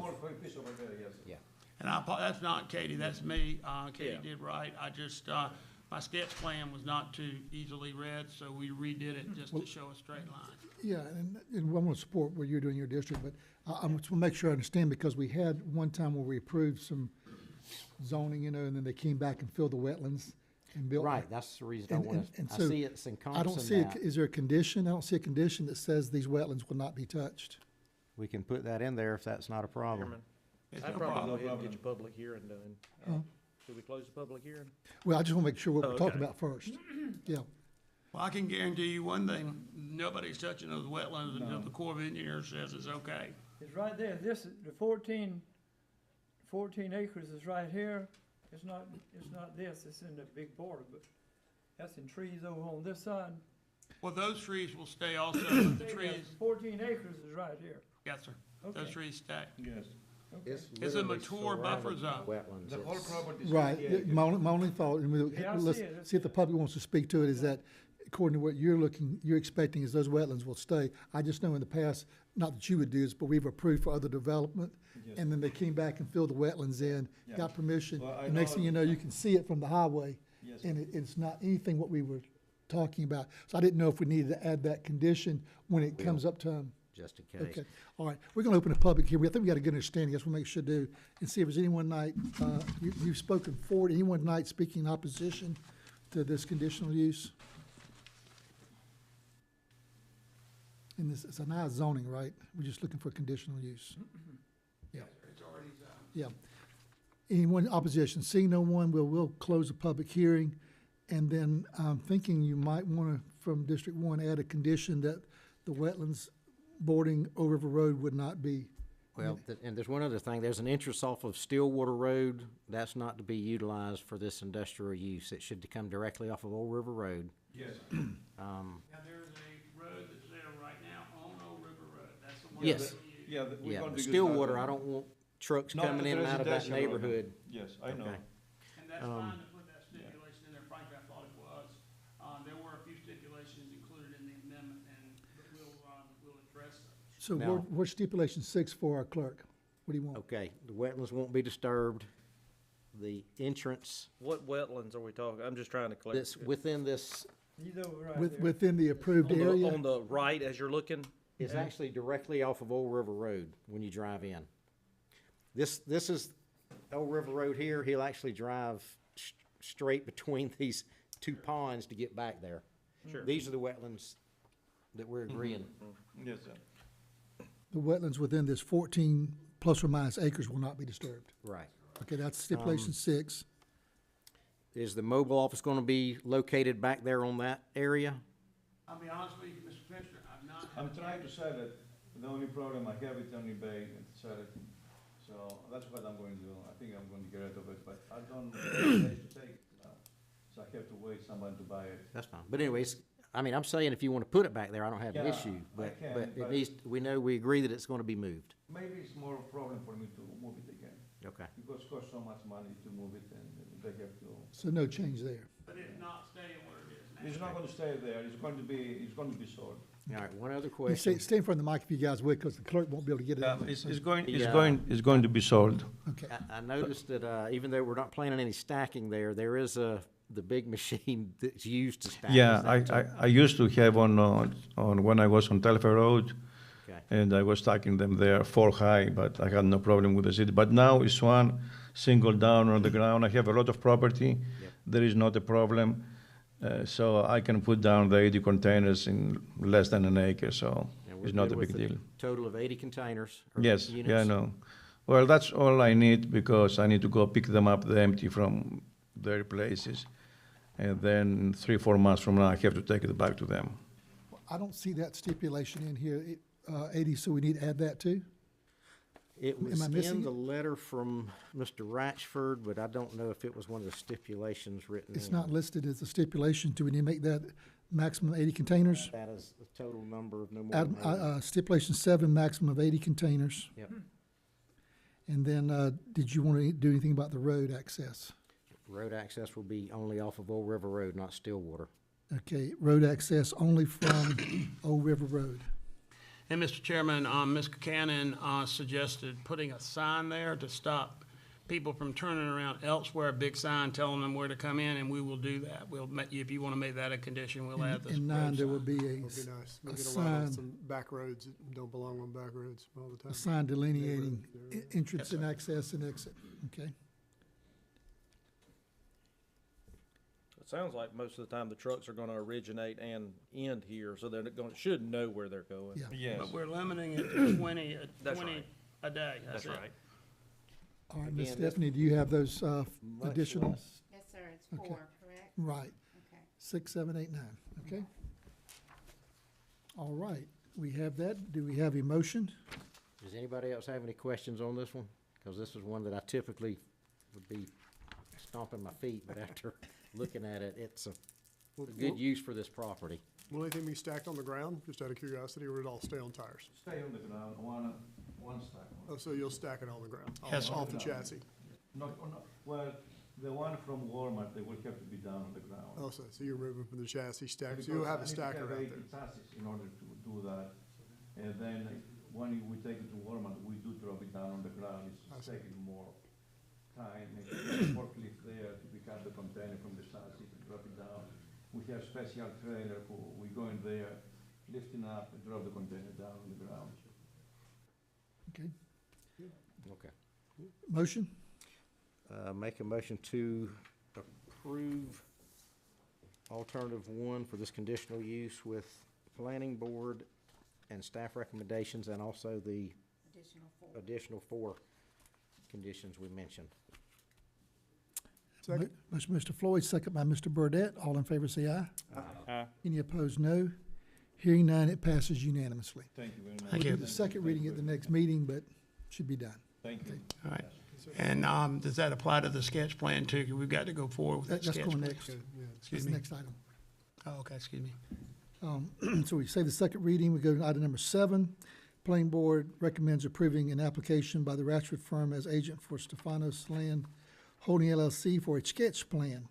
Yeah. And that's not Katie, that's me. Katie Yeah. did right. I just, my sketch plan was not too easily read, so we redid it just to show a straight line. Yeah, and I want to support what you're doing in your district, but I want to make sure I understand, because we had one time where we approved some zoning, you know, and then they came back and filled the wetlands and built. Right, that's the reason I And- want and to, I so see it's I don't encompassing see, that. is there a condition? I don't see a condition that says these wetlands will not be touched. We can put that in there if that's not a problem. Chairman, It's I'd no probably problem. go ahead and get your public hearing done. Huh? Should we close the public hearing? Well, I just want to make sure what Oh, we're talking okay. about first. Yeah. Well, I can guarantee you one thing, nobody's touching those wetlands until the Corps of Engineers says it's okay. It's right there, this is, the 14 acres is right here. It's not this, it's in the big border, but that's in trees over on this side. Well, those trees will stay also, but the Yeah, trees, 14 acres is right here. yes, sir, those Okay. trees stay. Yes. It's It's a literally mature buffer surrounded zone. by wetlands. The whole It's- property. Right. My only thought, and Yeah, I let's see it. see if the public wants to speak to it, is that according to what you're expecting is those wetlands will stay. I just know in the past, not that you would do this, but we've approved for other development, and then they came back and filled the wetlands in, Yeah. got permission. Well, I The next thing know- you know, you can see it from the highway, Yes. and it's not anything what we were talking about. So I didn't know if we needed to add that condition when it comes up time. Just in case. Okay, all right, we're gonna open the public here, I think we got a good understanding, that's what we should do, and see if there's anyone tonight, you've spoken for it, anyone tonight speaking in opposition to this conditional use? And this, it's a nice zoning, right? We're just looking for conditional use. Yeah. Yeah. Anyone in opposition? Seeing no one, we'll close the public hearing, and then I'm thinking you might wanna, from District One, add a condition that the wetlands boarding Old River Road would not be. Well, and there's one other thing, there's an entrance off of Stillwater Road, that's not to be utilized for this industrial use. It should come directly off of Old River Road. Yes. Now, there's a road that's there right now on Old River Road, that's the one. Yes. that we use. Yeah, we're Yeah, going but to use Stillwater, that I one. don't want trucks Not coming in and out of that residential road. neighborhood. Yes, I know. Okay. And that's fine to put that stipulation in there, frankly, I thought it was. There were a few stipulations included in the amendment, but we'll address those. So Now- where's stipulation 6 for our clerk? What do you want? Okay, the wetlands won't be disturbed. The entrance What wetlands are we talking? I'm just trying to clarify. that's within this He's over right there. Within the approved On area? the right as you're looking? is actually directly off of Old River Road when you drive in. This is Old River Road here. He'll actually drive straight between these two ponds to get back there. Sure. These are the wetlands that we're agreeing. Yes, sir. The wetlands within this 14 plus or minus acres will not be disturbed. Right. Okay, that's stipulation 6. Is the mobile office gonna be located back there on that area? I'll be honest with you, Mr. Commissioner, I've not. I'm trying to sell it. The only problem I have is only bay and sell it. So that's what I'm going to do. I think I'm going to get rid of it, but I don't know what place to take it now. So I have to wait someone to buy it. That's fine. But anyways, I mean, I'm saying if you wanna put it back there, I don't have an Yeah, issue. I But, can, but it but- needs, we agree that it's gonna be moved. Maybe it's more a problem for me to move it again. Okay. Because it costs so much money to move it and they have to. So no change there. But it's not staying where it is now. It's not going to stay there. It's going to be sold. All right, one other You question. stay in front of the mic if you guys would, because the clerk won't be able to get it. Yeah, out. it's So- going, Yeah. it's going to be sold. Okay. I noticed that, even though we're not planning any stacking there is the big machine that's used to stack. Yeah, Is that I used to have on when I was on Telfair Road, Okay. and I was stacking them there 4 high, but I had no problem with the city. But now it's one single down on the ground. I have a lot of property. Yep. There is not a problem. So I can put down the 80 containers in less than an acre, so And we're it's not good a with big the deal. Total of 80 containers? or Yes, yeah, I units? know. Well, that's all I need because I need to go pick them up, the empty from their places. And then 3-4 months from now, I have to take it back to them. I don't see that stipulation in here, 80, so we need to add that too? It Am was I missing in the it? letter from Mr. Ratchford, but I don't know if it was one of the stipulations written in. It's not listed as a stipulation. Do we need to make that maximum 80 containers? That is the total number of no more Add, than 80. Stipulation 7, maximum of 80 containers. Yep. And then, did you want to do anything about the road access? Road access will be only off of Old River Road, not Stillwater. Okay, road access only from Old River Road. And Mr. Chairman, Ms. Cannon suggested putting a sign there to stop people from turning around elsewhere, a big sign telling them where to come in, and we will do that. We'll, if you want to make that a condition, we'll add this. In 9, there will be It'd be nice. We a get a lot on sign, some back roads that don't belong on back roads all the time. a sign delineating Neighborhood. entrance and access and exit, okay? It sounds like most of the time the trucks are gonna originate and end here, so they're gonna, should know where they're going. Yeah. But we're limiting it to 20, That's 20 right. a day. That's it. All right, Ms. Again, this- Stephanie, do you have those Much additional? less. Yes, sir, it's Okay. 4, correct? Right, Okay. 6, 7, 8, 9, okay? All right, we have that. Do we have a motion? Does anybody else have any questions on this one? Because this is one that I typically would be stomping my feet, but after looking at it, it's a good use for this property. Will anything be stacked on the ground, just out of curiosity, or will it all stay on tires? Stay on the ground, one stack. Oh, so you'll stack it on the ground, Yes, sir. off the chassis? Well, the one from Walmart, they will have to be down on the ground. Oh, so you're moving from the chassis stack, so Because you'll have I a need to stacker have out 80 there. chassis in order to do that. And then when we take it to Walmart, we do drop it down on the ground. I It's see. taking more time. And forklift there to pick up the container from the chassis and drop it down. We have special trailer who we go in there, lifting up and drop the container down on the ground. Okay, Okay. motion? Make a motion to approve alternative 1 for this conditional use with planning board and staff recommendations, and also the additional 4 conditions we mentioned. Second. Motion, Mr. Floyd, second by Mr. Burdette. All in favor, say aye. Aye. Any opposed, no. Hearing none, it passes unanimously. Thank you very much. We'll do the second reading at the next meeting, but should be done. Thank you. All right. And does that apply to the sketch plan too? 'Cause we've got to go forward with that That's sketch going plan. next. Okay, yeah. Excuse That's me. the next item. Oh, okay, excuse me. So we save the second reading, we go to item number 7. Planning Board recommends approving an application by the Ratchford firm as agent for Stefanos Land Holding LLC for a sketch plan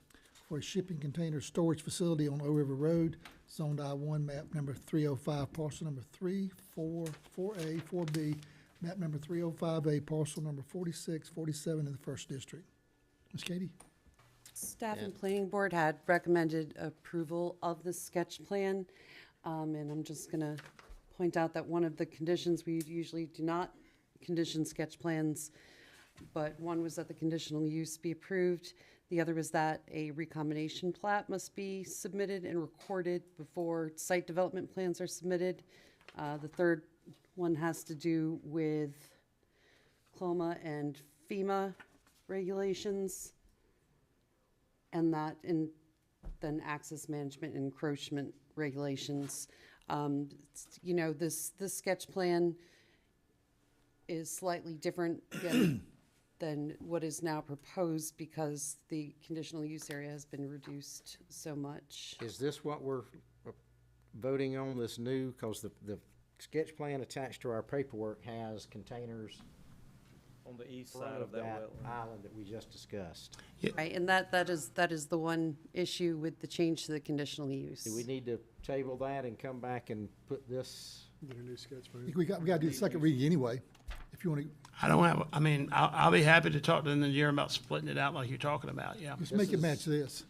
for a shipping container storage facility on O River Road, zoned I-1, map number 305, parcel number 3, 4, 4A, 4B, map number 305A, parcel number 46, 47 in the First District. Ms. Katie? Staff and Planning Board had recommended approval of the sketch plan. And I'm just gonna point out that one of the conditions, we usually do not condition sketch plans, but one was that the conditional use be approved. The other was that a recombination plat must be submitted and recorded before site development plans are submitted. The third one has to do with CLOMA and FEMA regulations. And that, and then access management and encroachment regulations. You know, this sketch plan is slightly different than what is now proposed because the conditional use area has been reduced so much. Is this what we're voting on, this new? Because the sketch plan attached to our paperwork has containers On the east front side of that wetland. island that we just discussed. Right, and that is the one issue with the change to the conditional use. Do we need to table that and come back and put this? Get a new sketch I plan. think we got to do the second reading anyway, if you want to, I don't have, I mean, I'll be happy to talk to the engineer about splitting it out like you're talking about, yeah. just make it match this.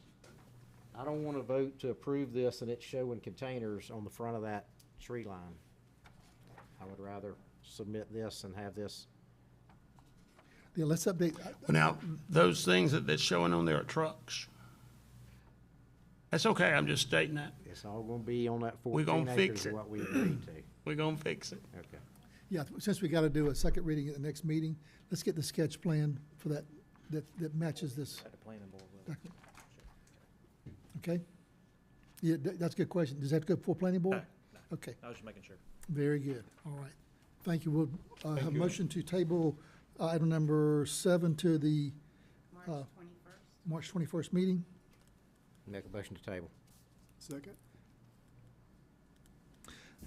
I don't want to vote to approve this and it's showing containers on the front of that tree line. I would rather submit this and have this. Yeah, let's update. Well, now, those things that's showing on there are trucks. That's okay, I'm just stating that. It's all going to be on that We're 14 gonna fix acres of it. what we agreed to. We're gonna fix it. Okay. Yeah, since we got to do a second reading at the next meeting, let's get the sketch plan for that matches this. At the planning board level. Okay? Yeah, that's a good question. Does that go before planning board? No. Okay, I was just making sure. very good. All right. Thank you. We'll have a you. motion to table item number 7 to the March 21st. March 21st meeting. Make a motion to table. Second?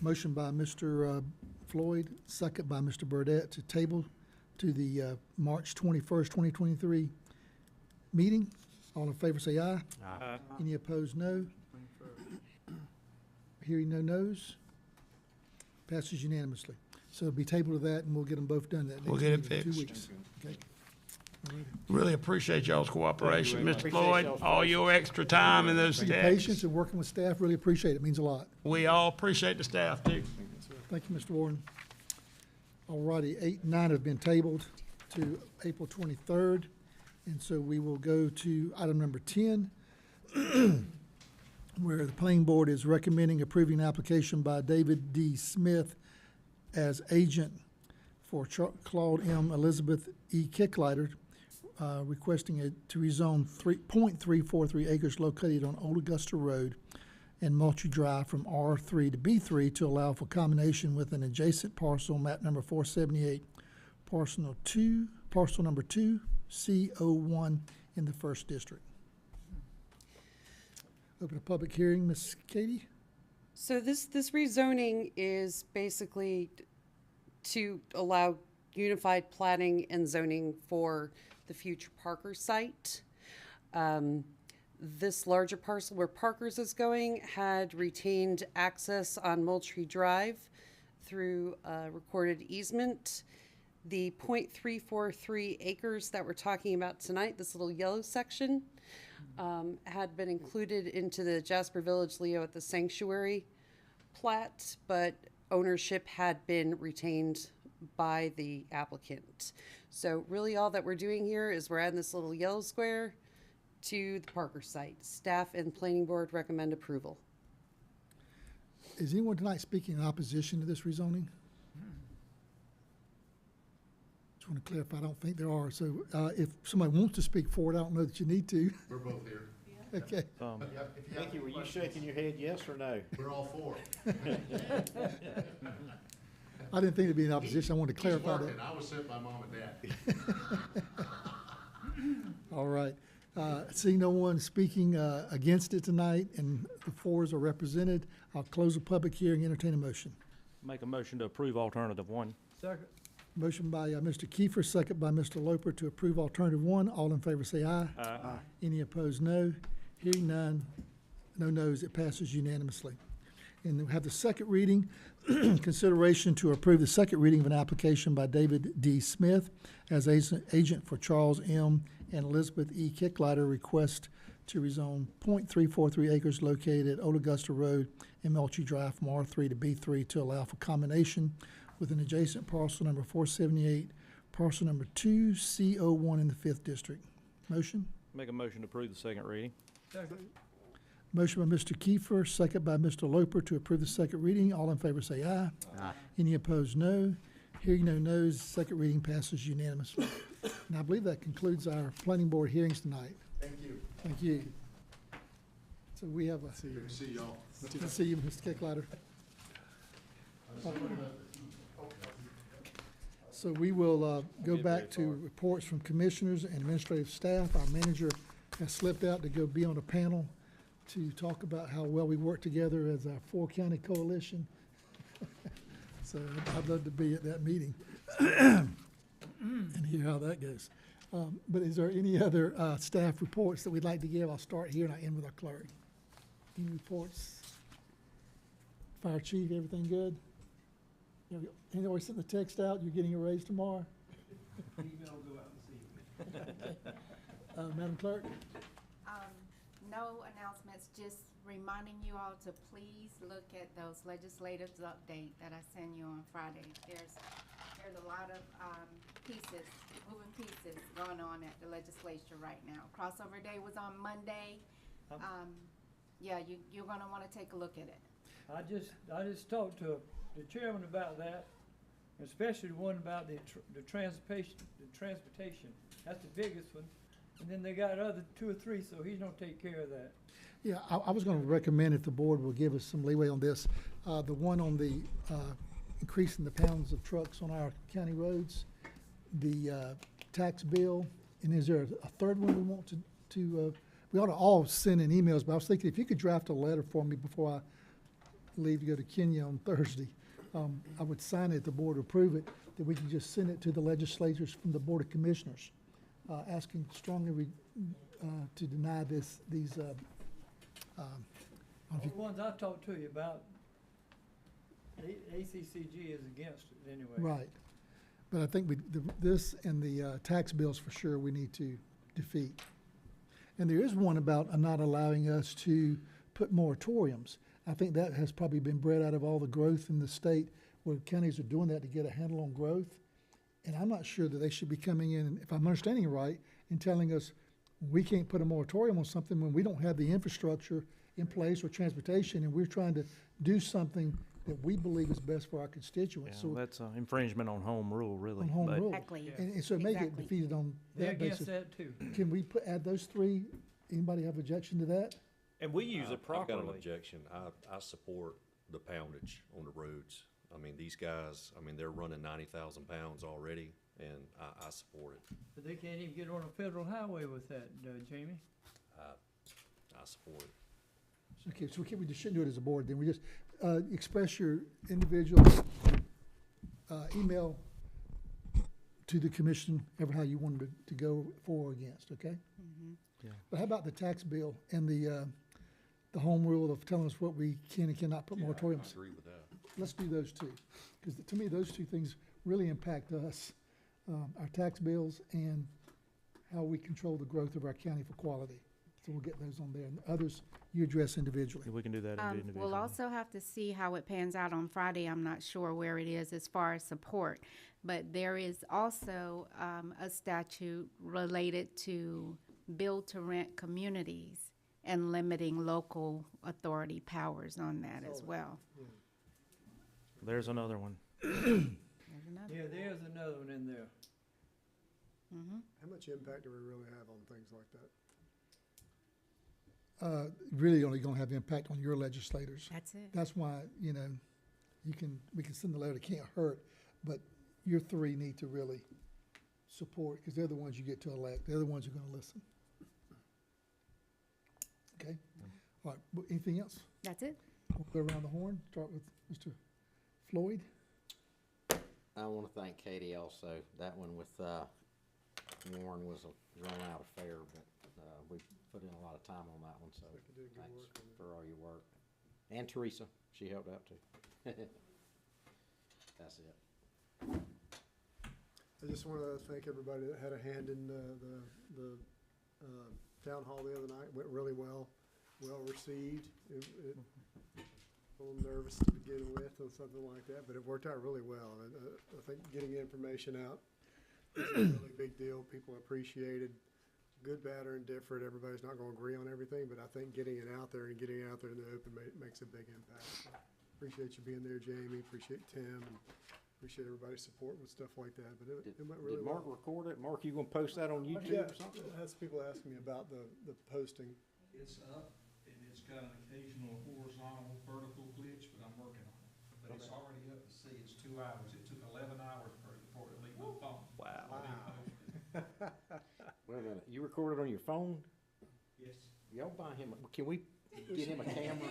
Motion by Mr. Floyd, second by Mr. Burdette to table to the March 21st, 2023 meeting. All in favor say aye. Aye. Any opposed, no. Hearing no nos. Passes unanimously. So it'll be tabled to that, and we'll get them both done that next We'll get it meeting in 2 fixed. weeks. Okay. All right. Really appreciate y'all's cooperation, Thank you Mr. very much. Floyd, Appreciate y'all's all your extra time and those Your texts. patience and working with staff, really appreciate it. It means a lot. We all appreciate the staff too. Thank you, Mr. Warden. All righty, 8 and 9 have been tabled to April 23rd, and so we will go to item number 10, where the planning board is recommending approving an application by David D. Smith as agent for Claude M. Elizabeth E. Kicklighter, requesting to rezone 3.343 acres located on Old Augusta Road and Mulchy Drive from R3 to B3 to allow for combination with an adjacent parcel, map number 478, parcel number 2, C01 in the first district. Open a public hearing, Ms. Katie? So this rezoning is basically to allow unified planning and zoning for the future Parker site. This larger parcel where Parker's is going had retained access on Moultrie Drive through a recorded easement. The 0.343 acres that we're talking about tonight, this little yellow section, had been included into the Jasper Village Leo at the Sanctuary plat, but ownership had been retained by the applicant. So really all that we're doing here is we're adding this little yellow square to the Parker site. Staff and planning board recommend approval. Is anyone tonight speaking in opposition to this rezoning? Just want to clarify, I don't think there are. So if somebody wants to speak for it, I don't know that you need to. We're both here. Okay. Mickey, were you shaking your head yes or no? We're all for. I didn't think it'd be in opposition. I wanted to clarify He's that. working. I was sent by mom and dad. All right. Seeing no one speaking against it tonight and the fours are represented, I'll close the public hearing, entertain a motion. Make a motion to approve alternative 1. Second. Motion by Mr. Kiefer, second by Mr. Loper to approve alternative 1. All in favor say aye. Aye. Any opposed, no. Hearing none, no nos, it passes unanimously. And we have the second reading, consideration to approve the second reading of an application by David D. Smith as agent for Charles M. and Elizabeth E. Kicklighter, request to rezone 0.343 acres located at Old Augusta Road and Mulchy Drive from R3 to B3 to allow for combination with an adjacent parcel number 478, parcel number 2, C01 in the 5th District. Motion? Make a motion to approve the second reading. Second. Motion by Mr. Kiefer, second by Mr. Loper to approve the second reading. All in favor say aye. Aye. Any opposed, no. Hearing no nos, second reading passes unanimously. And I believe that concludes our planning board hearings tonight. Thank you. Thank you. So we have a, Good to see y'all. good to see you, Mr. Kicklighter. So we will go back to reports from commissioners and administrative staff. Our manager has slipped out to go be on a panel to talk about how well we work together as a four-county coalition. So I'd love to be at that meeting and hear how that goes. But is there any other staff reports that we'd like to give? I'll start here and I'll end with our clerk. Any reports? Fire chief, everything good? You always sent the text out, you're getting a raise tomorrow? Email go out this evening. Madam Clerk? No announcements, just reminding you all to please look at those legislative update that I send you on Friday. There's a lot of moving pieces going on at the legislature right now. Crossover Day was on Monday. Yeah, you're gonna wanna take a look at it. I just talked to the chairman about that, especially the one about the transportation. That's the biggest one. And then they got other 2 or 3, so he's gonna take care of that. Yeah, I was gonna recommend if the board will give us some leeway on this, the one on the, increasing the pounds of trucks on our county roads, the, tax bill, and is there a third one we want to, we ought to all send in emails, but I was thinking if you could draft a letter for me before I leave to go to Kenya on Thursday, I would sign it, the board approve it, that we can just send it to the legislators from the Board of Commissioners, asking strongly to deny these, I don't know if The you- ones I talked to you about, ACCG is against it anyway. right. But I think this and the tax bills for sure we need to defeat. And there is one about not allowing us to put moratoriums. I think that has probably been bred out of all the growth in the state where counties are doing that to get a handle on growth. And I'm not sure that they should be coming in, if I'm understanding it right, and telling us we can't put a moratorium on something when we don't have the infrastructure in place or transportation, and we're trying to do something that we believe is best for our Yeah, constituents. So that's infringement on home rule, really. on home but- rule. Exactly. And so it may get Exactly. defeated on They're that against basis. that too. Can we add those three? Anybody have objection to that? And we use it I've got an properly. objection. I support the poundage on the roads. I mean, these guys, I mean, they're running 90,000 pounds already, and I support it. But they can't even get on a federal highway with that, Jamie. I support it. Okay, so we just shouldn't do it as a board, then we just, express your individual, email to the commission, ever how you wanted to go for or against, okay? Yeah. But how about the tax bill and the home rule of telling us what we can and cannot put I moratoriums? agree with that. Let's do those two, because to me, those two things really impact us, our tax bills and how we control the growth of our county for quality. So we'll get those on there, and others you address individually. We can do that individually. We'll also have to see how it pans out on Friday. I'm not sure where it is as far as support. But there is also a statute related to build-to-rent communities and limiting local authority powers on that as well. There's another one. There's another. Yeah, there's another one in there. Mhm. How much impact do we really have on things like that? Really only gonna have impact on your legislators. That's it. That's why, we can send the letter, can't hurt, but your three need to really support, because they're the ones you get to elect. They're the ones who are gonna listen. Okay? All right, anything else? That's it. We'll go around the horn, start with Mr. Floyd. I want to thank Katie also. That one with Warren was a drawn-out affair, but we put in a lot of time on that one, so You did good thanks work on it. for all your work. And Teresa, she helped out too. That's it. I just want to thank everybody that had a hand in the town hall the other night. Went really well, well received. A little nervous to begin with or something like that, but it worked out really well. And I think getting information out is a really big deal. People appreciated, good, bad, or indifferent. Everybody's not going to agree on everything, but I think getting it out there and getting it out there in the open makes a big impact. So appreciate you being there, Jamie. Appreciate Tim, and appreciate everybody's support with stuff like that. But it went really Did well. Mark record it? Mark, you gonna post that on YouTube Yeah, or something? that's people asking me about the posting. It's up, and it's got an occasional horizontal, vertical glitch, but I'm working on it. But it's already up to see, it's 2 hours. It took 11 hours before it leave my phone. Wow. Wait a minute, you recorded on your phone? Yes. Y'all buy him, can we get him a camera?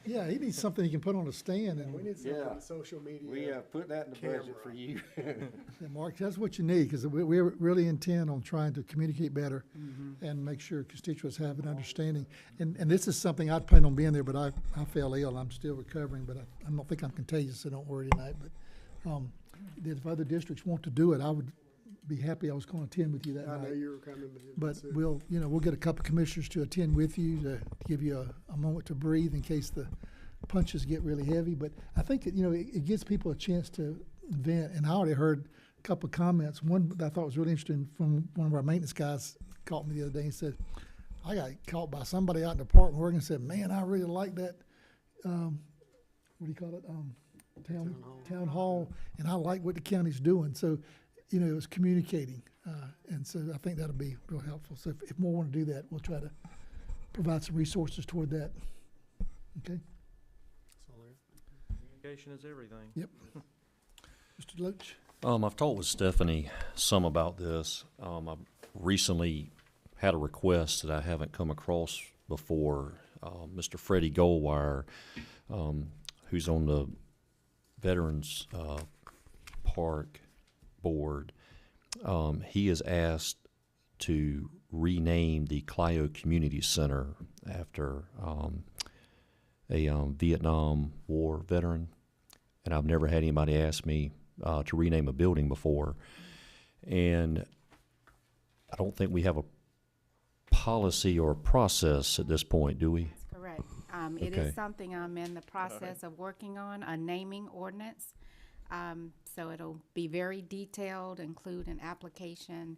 Yeah, he needs something he can put on a stand, We and, need some Yeah. social media. We put that in the budget Camera. for you. and Mark, that's what you need, because we're really intent on trying to communicate better and make sure constituents have an understanding. And this is something I'd plan on being there, but I fell ill. I'm still recovering, but I don't think I'm contagious, so don't worry tonight. But that if other districts want to do it, I would be happy. I was going to attend with you that I know night. you were coming. But we'll get a couple of commissioners to attend with you to give you a moment to breathe in case the punches get really heavy. But I think that, it gives people a chance to vent. And I already heard a couple of comments. One that I thought was really interesting from one of our maintenance guys called me the other day and said, I got caught by somebody out in the park working and said, man, I really like that, what do you call it? Town hall. And I like what the county's doing. So, it was communicating. And so I think that'll be real helpful. So if more want to do that, we'll try to provide some resources toward that. Okay? Communication is everything. Yep. Mr. Loach? I've talked with Stephanie some about this. I've recently had a request that I haven't come across before. Mr. Freddie Goldwire, who's on the Veterans Park Board, he has asked to rename the Clio Community Center after a Vietnam War veteran. And I've never had anybody ask me to rename a building before. And I don't think we have a policy or process at this point, do we? That's correct. It Okay. is something I'm in the process of working on, a naming ordinance. So it'll be very detailed, include an application,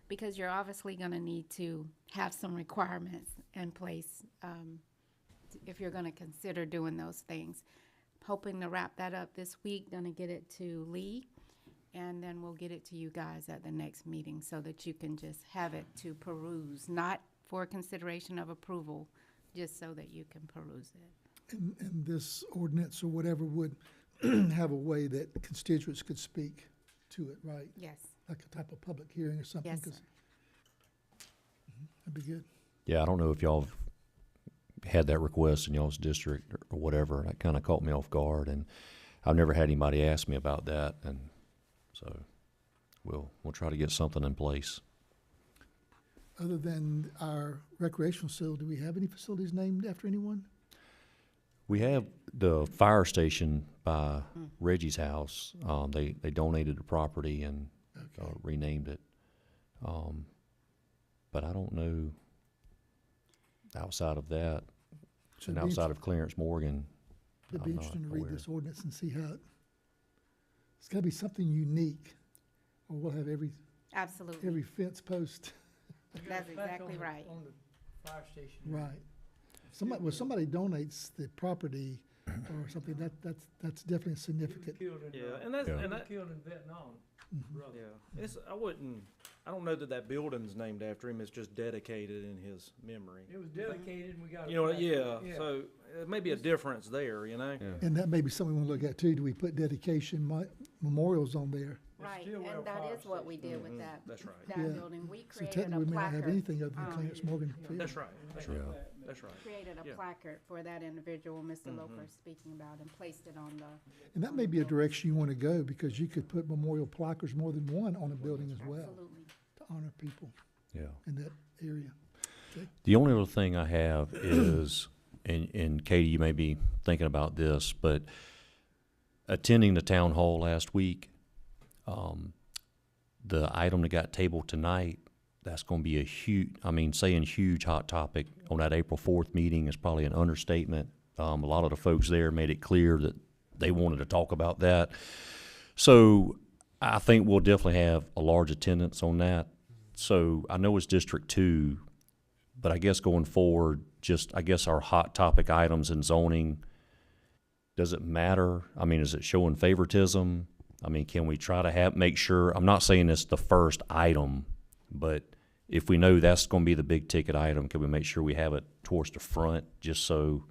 because you're obviously gonna need to have some requirements in place, if you're gonna consider doing those things. Hoping to wrap that up this week, gonna get it to Lee, and then we'll get it to you guys at the next meeting so that you can just have it to peruse, not for consideration of approval, just so that you can peruse it. And this ordinance or whatever would have a way that constituents could speak to it, right? Yes. Like a type of public hearing or something? Yes, 'cause- sir. That'd be good. Yeah, I don't know if y'all have had that request in y'all's district or whatever. That kind of caught me off guard, and I've never had anybody ask me about that, and so we'll try to get something in place. Other than our recreational facility, do we have any facilities named after anyone? We have the fire station by Reggie's house. They donated the property and renamed it. But I don't know outside of that, So and it'd be outside of Clarence Morgan. It'd be I'm not interesting to read aware. this ordinance and see how it's gotta be something unique, or we'll have every Absolutely. fence post. That's exactly right. On the fire station. Right. Somebody donates the property or something, that's definitely significant. Killed in, Yeah, and that's, Yeah. and that, killed in Vietnam. Brother. yeah, I don't know that building's named after him, it's just dedicated in his memory. It was dedicated and we got it. You know, back. yeah, so it may be a difference there, you know? And that may be something we want to look at too. Do we put dedication memorials on there? Right, still and well that fire is what we did with that, That's right. that Yeah. building. We So created technically, a we may not have placard. anything other than Clarence Morgan Field. That's right, that's right, Yeah. that's right. Created a Yeah. placard for that individual Mr. Loper is speaking about and placed it on the. And that may be a direction you want to go, because you could put memorial placards, more than one, on a building as well, Absolutely. to honor people Yeah. in that area. The only other thing I have is, and Katie, you may be thinking about this, but attending the town hall last week, the item that got tabled tonight, that's going to be a huge, saying huge hot topic on that April 4th meeting is probably an understatement. A lot of the folks there made it clear that they wanted to talk about that. So I think we'll definitely have a large attendance on that. So I know it's District 2, but I guess going forward, I guess our hot topic items in zoning, does it matter? Is it showing favoritism? Can we try to make sure, I'm not saying it's the first item, but if we know that's going to be the big ticket item, can we make sure we have it towards the front, just so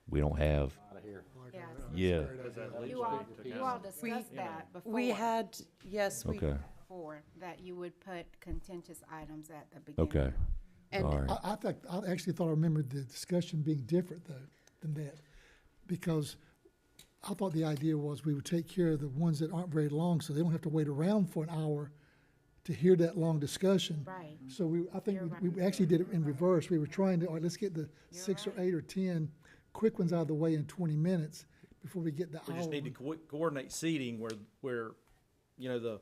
we don't have, Out of here. Yes. yeah, You all discussed that before. We had, yes, we, okay, Before, that you would put contentious items at the beginning. okay, and all right. I actually thought I remembered the discussion being different though than that, because I thought the idea was we would take care of the ones that aren't very long, so they don't have to wait around for an hour to hear that long discussion. Right. So I think You're we actually did it in reverse. We were trying to, all right, let's get the 6 or 8 or 10 quick ones out of the way in 20 minutes before we get the We hour just need to one. coordinate seating where, you know, the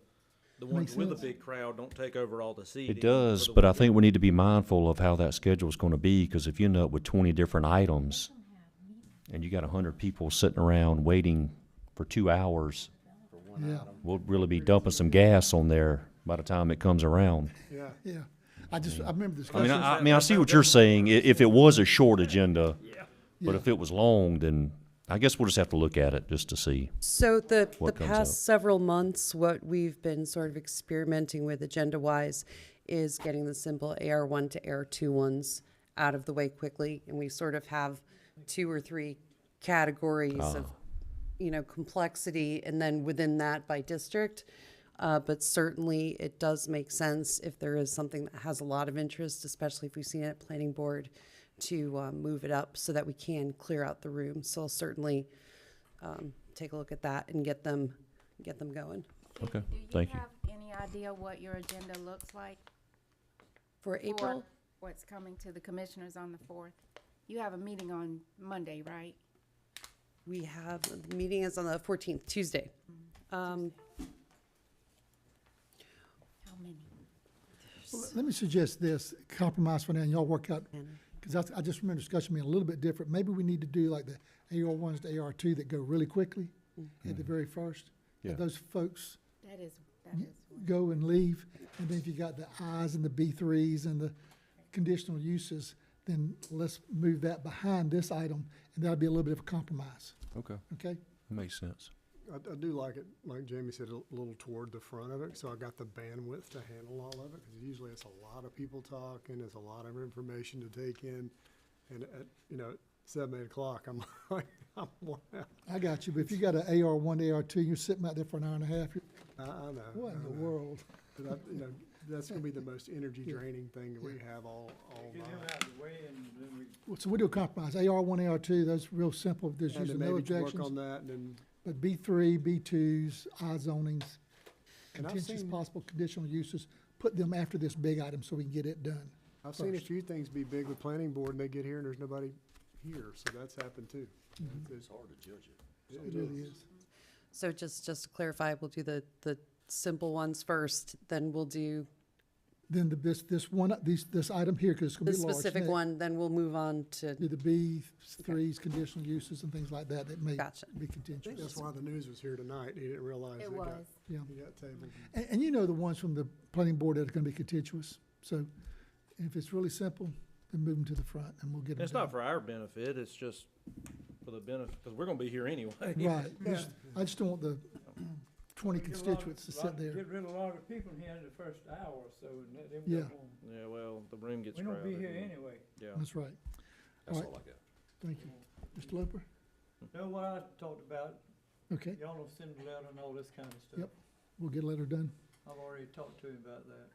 ones Makes with a sense. big crowd don't take over all the seating. It does, for the but I ones- think we need to be mindful of how that schedule is going to be, because if you end up with 20 different items and you got 100 people sitting around waiting for 2 hours, Yeah, we'll really be dumping some gas on there by the time it comes around. Yeah. yeah. I remember the I discussion. mean, I see what you're saying, if it was a short agenda, but Yeah. if it was long, then I guess we'll just have to look at it just to see. So the What comes past up. several months, what we've been sort of experimenting with agenda-wise is getting the simple AR1 to AR2 ones out of the way quickly. And we sort of have 2 or 3 categories of, complexity, and then within that by district. But certainly it does make sense if there is something that has a lot of interest, especially if we've seen it at planning board, to move it up so that we can clear out the room. So I'll certainly take a look at that and get them going. Okay, Do you thank you. have any idea what your agenda looks like? For April? What's coming to the commissioners on the 4th? You have a meeting on Monday, right? We have, the meeting is on the 14th, Tuesday. How many? Well, let me suggest this, compromise for now, and y'all work out, because I just remember discussion being a little bit different. Maybe we need to do like the AR1s to AR2 that go really quickly at the very first. Yeah. Let those folks That is go and leave, and then if you got the Is and the B3s and the conditional uses, then let's move that behind this item, and that'll be a little bit of a compromise, Okay, okay? that makes sense. I do like it, like Jamie said, a little toward the front of it, so I got the bandwidth to handle all of it, because usually it's a lot of people talking, it's a lot of information to take in, and at, 7, 8 o'clock, I'm like, I'm worn out. I got you, but if you got an AR1 to AR2, you're sitting out there for an hour and a half, I know. what in I the know. world? But that's gonna be the most energy draining thing that we have all Get them night. out of the way and then we. Well, so we do a compromise, AR1, AR2, those real simple, there's And then usually no maybe work objections. on that, and then, But B3, B2s, I zonings, And I've contentious seen- possible conditional uses, put them after this big item so we can get it done. I've seen a first. few things be big with planning board, and they get here and there's nobody here, so that's happened too. It's hard to judge it. It really is. So just to clarify, we'll do the simple ones first, then we'll do Then this item here, because it's the gonna be large. specific next, one, then we'll move on to, Do the B3s, conditional uses and things like that that may Gotcha. be I think contentious. that's why the news was here tonight, he didn't realize It it got, was. Yeah. it got tabled. And you know the ones from the planning board that are gonna be contentious. So if it's really simple, then move them to the front and we'll get them It's not for our benefit, it's just for the benefit, because we're gonna be here anyway. Right. I just don't want the 20 Get a lot of- constituents to sit there. Get rid of a lot of people in here in the first hour or so, and let them Yeah. go home. Yeah, well, the room gets We crowded. don't be here anyway. Yeah. That's right. That's All right. all I got. Thank you. Mr. Loper? Know what I talked about, Okay, y'all know Cinderella and all this kind of stuff. Yep. we'll get a letter done. I've already talked to him about that.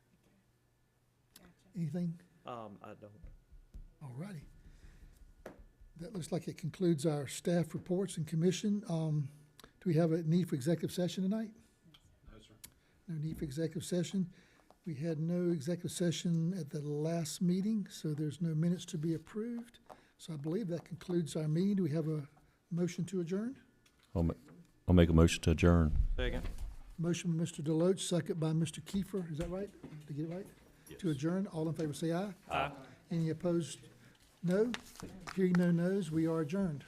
Anything? I don't. All righty. That looks like it concludes our staff reports and commission. Do we have a need for executive session tonight? No, sir. No need for executive session. We had no executive session at the last meeting, so there's no minutes to be approved. So I believe that concludes our meeting. Do we have a motion to adjourn? I'll make a motion to adjourn. Second. Motion by Mr. Deloach, second by Mr. Kiefer. Is that right? Did I get it right? To adjourn. All in favor, say aye. Aye. Any opposed? No. Hearing no nos, we are adjourned.